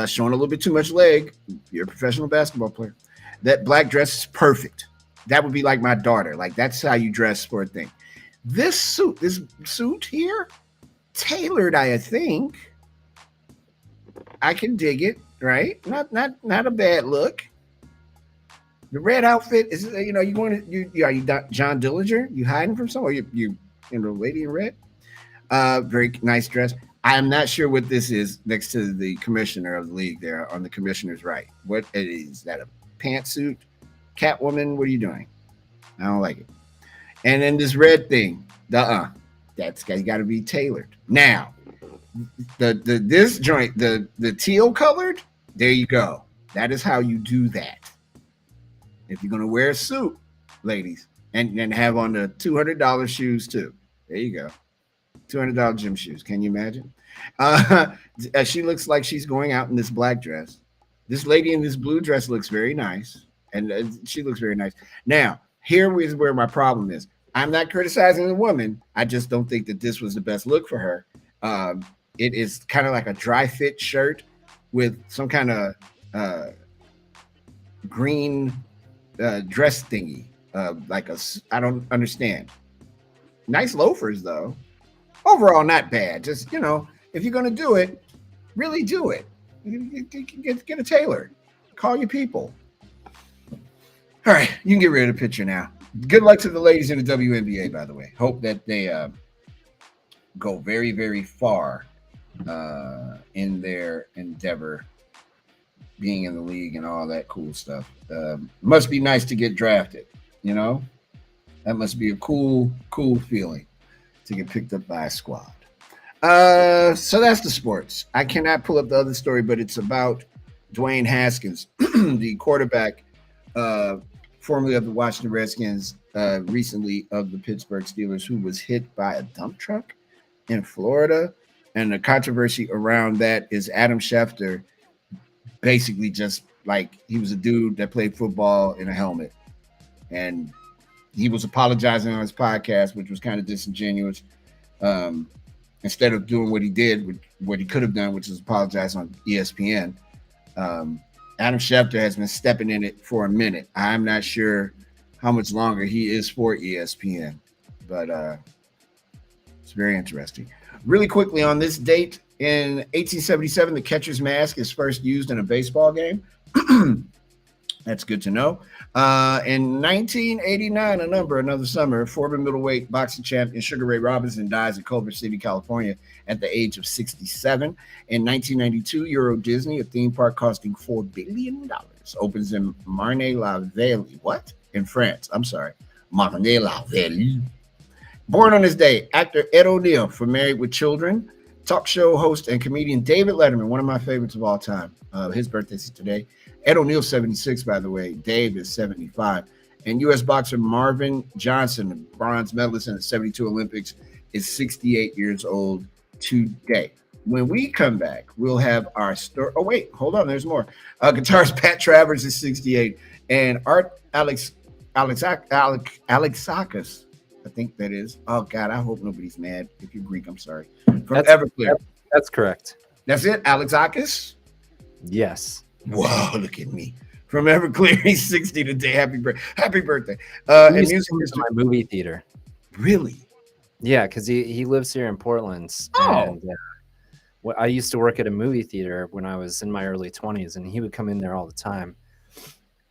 showing a little bit too much leg. You're a professional basketball player. That black dress is perfect. That would be like my daughter. Like that's how you dress for a thing. This suit here, tailored, I think. I can dig it, right? Not a bad look. The red outfit is, you going to, are you John Dillinger? You hiding from someone? You lady in red? Very nice dress. I'm not sure what this is next to the commissioner of the league there on the commissioner's right. What it is that a pantsuit? Catwoman, what are you doing? I don't like it. And then this red thing, that's got to be tailored. Now, this joint, the teal colored, there you go. That is how you do that. If you're gonna wear a suit, ladies, and have on the $200 shoes too. There you go. $200 gym shoes. Can you imagine? She looks like she's going out in this black dress. This lady in this blue dress looks very nice, and she looks very nice. Now, here is where my problem is. I'm not criticizing the woman. I just don't think that this was the best look for her. It is kind of like a dry fit shirt with some kind of green dress thingy. I don't understand. Nice loafers though. Overall, not bad. Just, if you're going to do it, really do it. Get a tailor. Call your people. All right, you can get rid of the picture now. Good luck to the ladies in the WNBA, by the way. Hope that they go very, very far in their endeavor, being in the league and all that cool stuff. Must be nice to get drafted, That must be a cool feeling to get picked up by a squad. So that's the sports. I cannot pull up the other story, but it's about Dwayne Haskins, the quarterback, formerly of the Washington Redskins, recently of the Pittsburgh Steelers, who was hit by a dump truck in Florida. And the controversy around that is Adam Schefter basically just like he was a dude that played football in a helmet. And he was apologizing on his podcast, which was kind of disingenuous. Instead of doing what he did, what he could have done, which is apologize on ESPN. Adam Schefter has been stepping in it for a minute. I'm not sure how much longer he is for ESPN, but it's very interesting. Really quickly on this date, in 1877, the catcher's mask is first used in a baseball game. That's good to know. In 1989, another summer, former middleweight boxing champion Sugar Ray Robinson dies in Culver City, California at the age of 67. In 1992, Euro Disney, a theme park costing $4 billion, opens in Marne-la-Vallée. What? In France. I'm sorry. Marne-la-Vallée. Born on this day, actor Ed O'Neill from Married with Children, talk show host and comedian David Letterman, one of my favorites of all time. His birthday is today. Ed O'Neill's 76, by the way. Dave is 75. And U.S. boxer Marvin Johnson, bronze medalist in the 72 Olympics, is 68 years old today. When we come back, we'll have our story. Oh, wait, hold on. There's more. Guitarist Pat Travers is 68. And Art Alexakis, I think that is. Oh, God, I hope nobody's mad. If you're Greek, I'm sorry. From Everclear.
That's correct.
That's it? Alexakis?
Yes.
Wow, look at me. From Everclear, he's 60 today. Happy birthday.
And music is my movie theater.
Really?
Yeah, because he lives here in Portland.
Oh.
And I used to work at a movie theater when I was in my early 20s, and he would come in there all the time.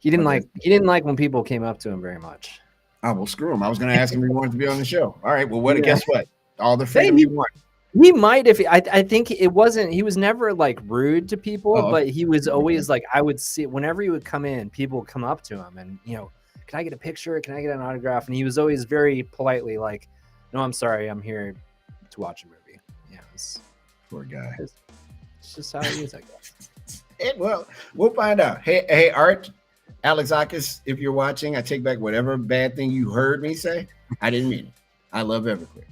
He didn't like when people came up to him very much.
Oh, well, screw him. I was going to ask him if he wanted to be on the show. All right. Well,
Yeah.
guess what? All the freedom you want.
He might if I think it wasn't. He was never like rude to people, but he was always like, I would see whenever he would come in, people would come up to him and can I get a picture? Can I get an autograph? And he was always very politely like, no, I'm sorry, I'm here to watch a movie. Yeah,
poor guy.
It's just how he is, I guess.
Well, we'll find out. Hey, Art, Alexakis, if you're watching, I take back whatever bad thing you heard me say. I didn't mean it. I love Everclear.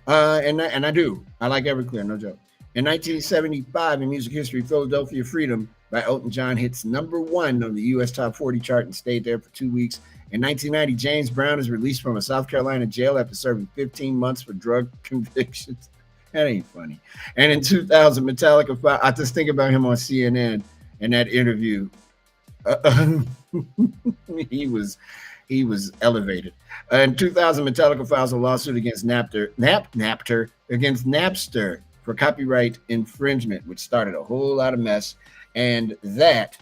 And I do. I like Everclear, no joke. In 1975, in music history, Philadelphia Freedom by Elton John hits #1 on the U.S. Top 40 chart and stayed there for 2 weeks. In 1990, James Brown is released from a South Carolina jail after serving 15 months for drug convictions. That ain't funny. And in 2000, Metallica, I just think about him on CNN and that interview. He was elevated. In 2000, Metallica files a lawsuit against Napster for copyright infringement, which started a whole lot of mess. And that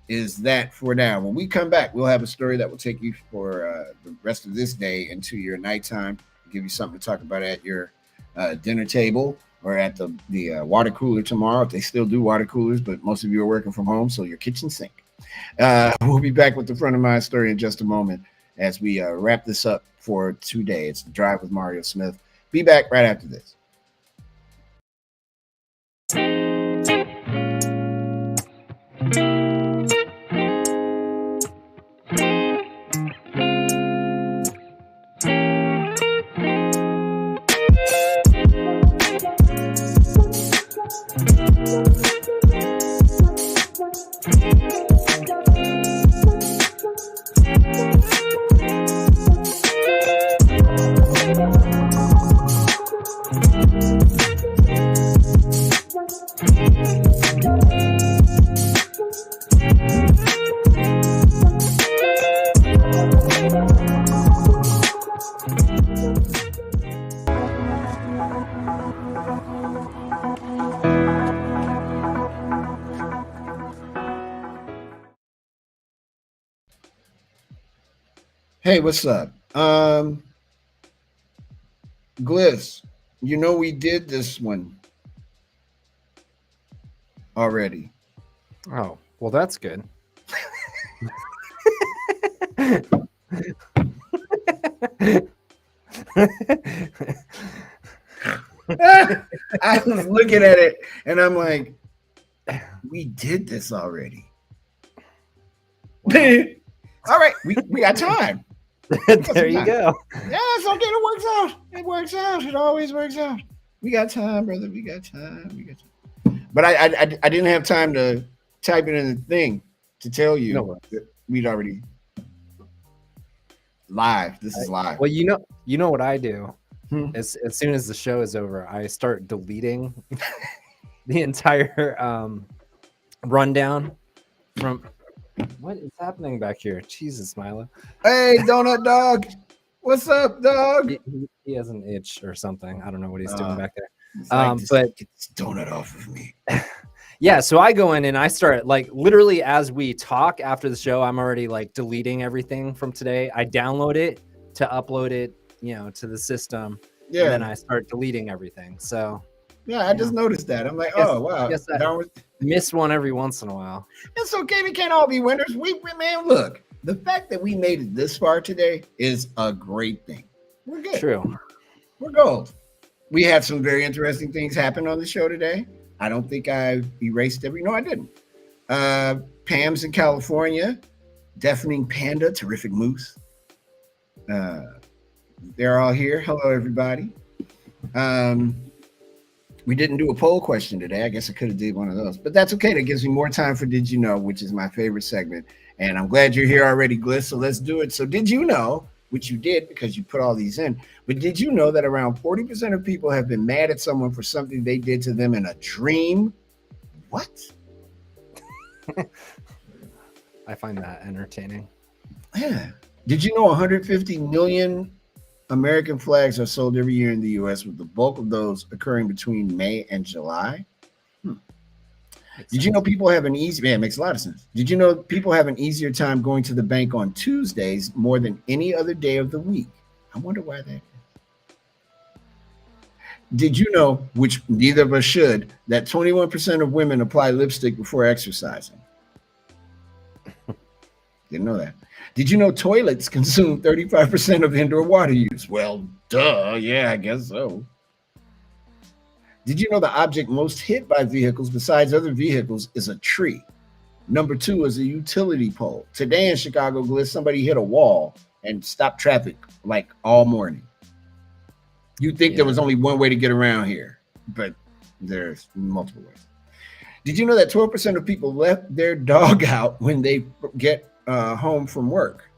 is that for now. When we come back, we'll have a story that will take you for the rest of this day into your nighttime, give you something to talk about at your dinner table or at the water cooler tomorrow, if they still do water coolers, but most of you are working from home, so your kitchen sink. We'll be back with the front of mind story in just a moment as we wrap this up for today. It's The Drive with Mario Smith. Be back right after this. Hey, what's up? Gliss, we did this one already.
Oh, well, that's good.
I was looking at it and I'm like, we did this already. Wow. All right, we got time.
There you go.
Yeah, it's okay. It works out. It works out. It always works out. We got time, brother. We got time. But I didn't have time to type it in the thing to tell you that we'd already live. This is live.
Well, you know what I do. As soon as the show is over, I start deleting the entire rundown from. What is happening back here? Jesus, Milo.
Hey, Donut Dog. What's up, dog?
He has an itch or something. I don't know what he's doing back there.
But get this donut off of me.
Yeah, so I go in and I start literally as we talk after the show, I'm already deleting everything from today. I download it to upload it, to the system. Yeah. And then I start deleting everything. So
yeah, I just noticed that. I'm like, oh wow.
I miss one every once in a while.
It's okay. We can't all be winners. Man, look, the fact that we made it this far today is a great thing. We're good.
True.
We're gold. We had some very interesting things happen on the show today. I don't think I've erased no, I didn't. Pam's in California, Deafening Panda, Terrific Moose. They're all here. Hello, everybody. We didn't do a poll question today. I guess I could have did one of those, but that's okay. That gives me more time for Did You Know, which is my favorite segment. And I'm glad you're here already, Gliss. So let's do it. So did you know, which you did because you put all these in, but did you know that around 40% of people have been mad at someone for something they did to them in a dream? What?
I find that entertaining.
Yeah. Did you know 150 million American flags are sold every year in the U.S., with the bulk of those occurring between May and July? Did you know people have an easy? Yeah, it makes a lot of sense. Did you know people have an easier time going to the bank on Tuesdays more than any other day of the week? I wonder why that. Did you know, which neither of us should, that 21% of women apply lipstick before exercising? Didn't know that. Did you know toilets consume 35% of indoor water use? Well, duh. Yeah, I guess so. Did you know the object most hit by vehicles besides other vehicles is a tree? Number two is a utility pole. Today in Chicago, Gliss, somebody hit a wall and stopped traffic like all morning. You'd think there was only one way to get around here, but there's multiple ways. Did you know that 12% of people left their dog out when they get home from work?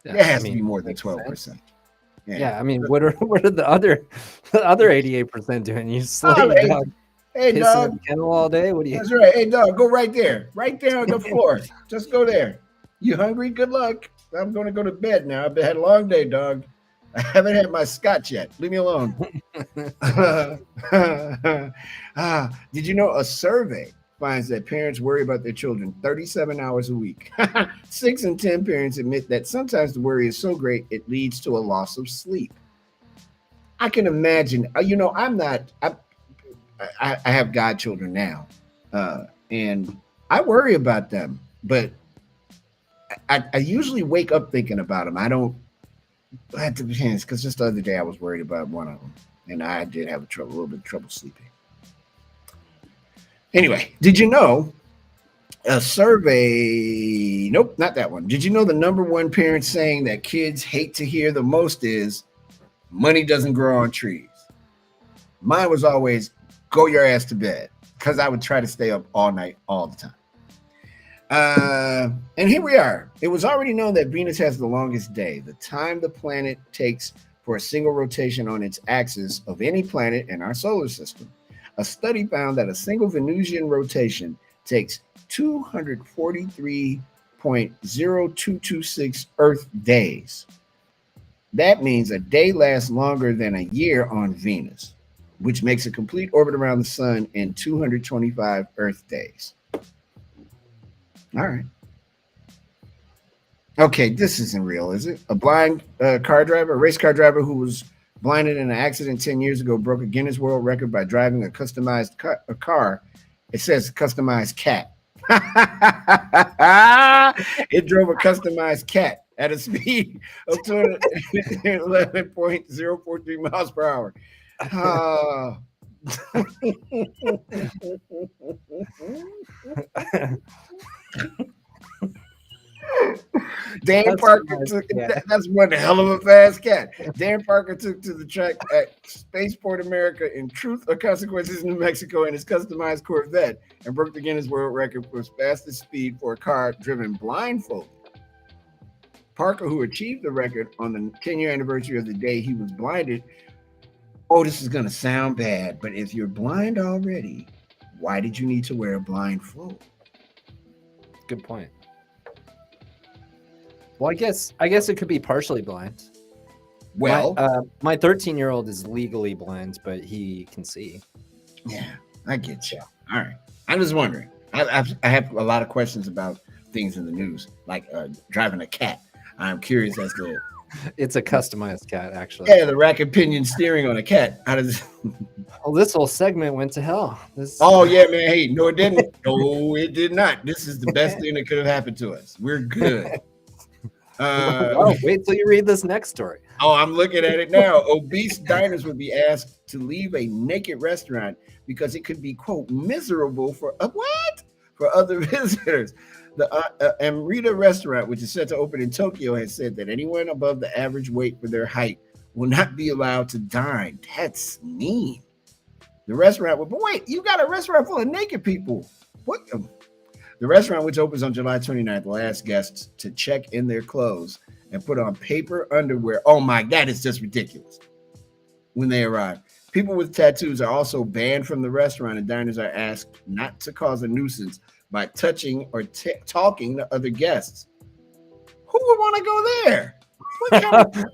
There has to be more than 12%.
Yeah, I mean, what are the other 88% doing? You just let your dog
hey dog,
in the kennel all day? What do you?
That's right. Hey dog, go right there on the floor. Just go there. You hungry? Good luck. I'm going to go to bed now. I've had a long day, dog. I haven't had my scotch yet. Leave me alone. Did you know a survey finds that parents worry about their children 37 hours a week? 6 in 10 parents admit that sometimes the worry is so great it leads to a loss of sleep. I can imagine. I have godchildren now, and I worry about them, but I usually wake up thinking about them. I don't. That depends, because just the other day I was worried about one of them, and I did have a little bit of trouble sleeping. Anyway, did you know a survey? Nope, not that one. Did you know the number one parent saying that kids hate to hear the most is money doesn't grow on trees? Mine was always go your ass to bed, because I would try to stay up all night, all the time. And here we are. It was already known that Venus has the longest day, the time the planet takes for a single rotation on its axis of any planet in our solar system. A study found that a single Venusian rotation takes 243.0226 Earth days. That means a day lasts longer than a year on Venus, which makes a complete orbit around the sun in 225 Earth days. All right. Okay, this isn't real, is it? A blind race car driver who was blinded in an accident 10 years ago, broke a Guinness World Record by driving a customized car. It says customized cat. It drove a customized cat at a speed of 211.043 miles per hour. Dan Parker took that's one hell of a fast cat. Dan Parker took to the track at Spaceport America in Truth or Consequences, New Mexico, in his customized Corvette and broke the Guinness World Record for fastest speed for a car driven blindfolded. Parker, who achieved the record on the 10-year anniversary of the day he was blinded. Oh, this is going to sound bad, but if you're blind already, why did you need to wear a blindfold?
Good point. Well, I guess it could be partially blind.
Well,
my 13-year-old is legally blind, but he can see.
Yeah, I get you. All right. I'm just wondering. I have a lot of questions about things in the news, like driving a cat. I'm curious as to.
It's a customized cat, actually.
Yeah, the rack and pinion steering on a cat. How does?
Well, this whole segment went to hell.
Oh yeah, man. Hey, no, it didn't. No, it did not. This is the best thing that could have happened to us. We're good.
Wait till you read this next story.
Oh, I'm looking at it now. Obese diners would be asked to leave a naked restaurant because it could be, quote, miserable for other visitors. The Amrita restaurant, which is set to open in Tokyo, has said that anyone above the average weight for their height will not be allowed to dine. That's mean. The restaurant but wait, you got a restaurant full of naked people. What? The restaurant, which opens on July 29th, will ask guests to check in their clothes and put on paper underwear. Oh my, that is just ridiculous. When they arrive, people with tattoos are also banned from the restaurant, and diners are asked not to cause a nuisance by touching or talking to other guests. Who would want to go there?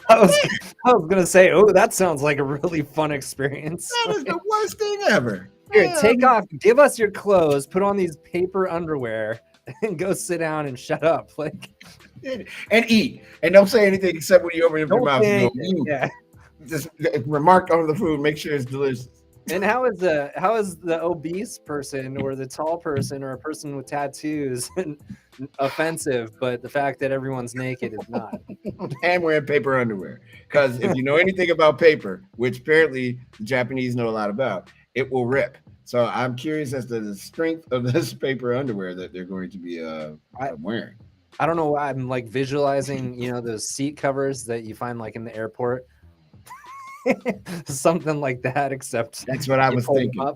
I was gonna say, oh, that sounds like a really fun experience.
That is the worst thing ever.
Here, take off, give us your clothes, put on these paper underwear, and go sit down and shut up. Like,
and eat. And don't say anything except when you open up your
don't
mouth.
say
You go,
anything. Yeah.
Just remark on the food, make sure it's delicious.
And how is the obese person or the tall person or a person with tattoos offensive, but the fact that everyone's naked is not?
And wearing paper underwear. Because if you know anything about paper, which apparently the Japanese know a lot about, it will rip. So I'm curious as to the strength of this paper underwear that they're going to be wearing.
I don't know why I'm like visualizing, those seat covers that you find like in the airport. Something like that, except
that's what I was thinking.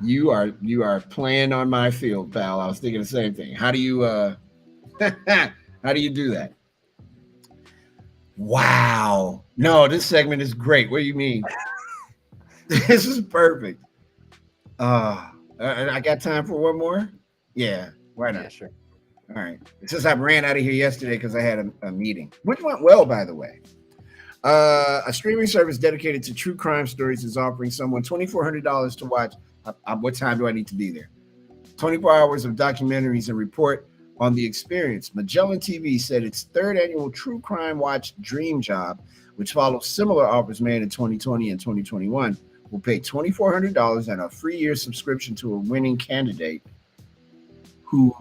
You are playing on my field, pal. I was thinking the same thing. How do you how do you do that? Wow. No, this segment is great. What do you mean? This is perfect. I got time for one more? Yeah, why not?
Yeah, sure.
All right. Since I ran out of here yesterday because I had a meeting, which went well, by the way. A streaming service dedicated to true crime stories is offering someone $2,400 to watch. What time do I need to be there? 24 hours of documentaries and report on the experience. Magellan TV said its third annual True Crime Watch Dream Job, which follows similar offers made in 2020 and 2021, will pay $2,400 and a free year subscription to a winning candidate who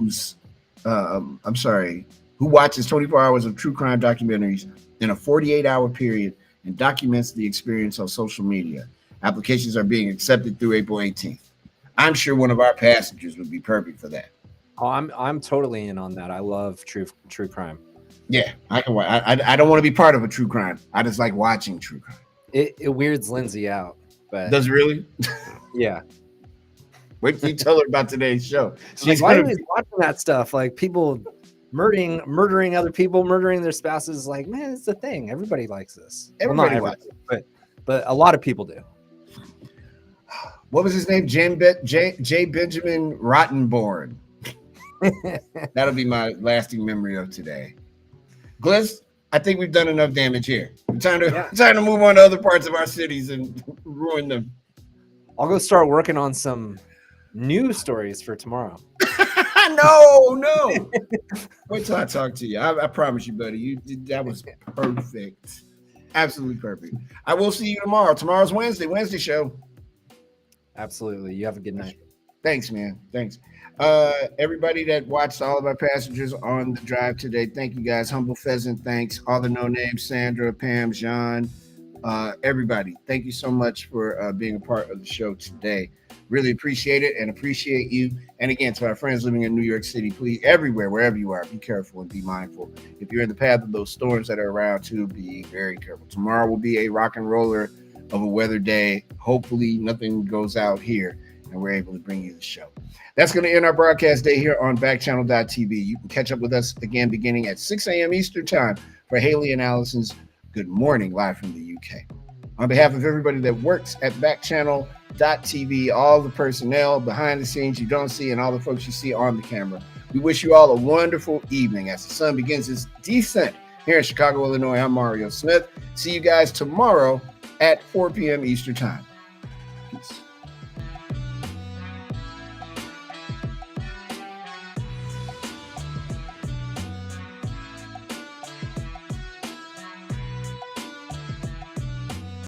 watches 24 hours of true crime documentaries in a 48-hour period and documents the experience on social media. Applications are being accepted through April 18th. I'm sure one of our passengers would be perfect for that.
Oh, I'm totally in on that. I love true crime.
Yeah, I can. I don't want to be part of a true crime. I just like watching true crime.
It weirds Lindsay out, but
does it really?
Yeah.
Wait till you tell her about today's show.
She's like, why are you watching that stuff? Like people murdering other people, murdering their spouses. Like, man, it's a thing. Everybody likes this.
Everybody likes
it, but a lot of people do.
What was his name? J. Benjamin Rottenborn. That'll be my lasting memory of today. Gliss, I think we've done enough damage here. We're trying to move on to other parts of our cities and ruin them.
I'll go start working on some news stories for tomorrow.
No. Wait till I talk to you. I promise you, buddy. That was perfect. Absolutely perfect. I will see you tomorrow. Tomorrow's Wednesday show.
Absolutely. You have a good night.
Thanks, man. Thanks. Everybody that watched, all of our passengers on the drive today, thank you guys. Humble Pheasant, thanks. All the no names, Sandra, Pam, John, everybody. Thank you so much for being a part of the show today. Really appreciate it and appreciate you. And again, to our friends living in New York City, please, everywhere, wherever you are, be careful and be mindful. If you're in the path of those storms that are around too, be very careful. Tomorrow will be a rock and roller of a weather day. Hopefully nothing goes out here and we're able to bring you the show. That's going to end our broadcast day here on Backchannel.tv. You can catch up with us again beginning at 6 a.m. Eastern time for Haley and Allison's Good Morning live from the UK. On behalf of everybody that works at Backchannel.tv, all the personnel behind the scenes you don't see and all the folks you see on the camera, we wish you all a wonderful evening as the sun begins its descent here in Chicago, Illinois. I'm Mario Smith. See you guys tomorrow at 4 p.m. Eastern time.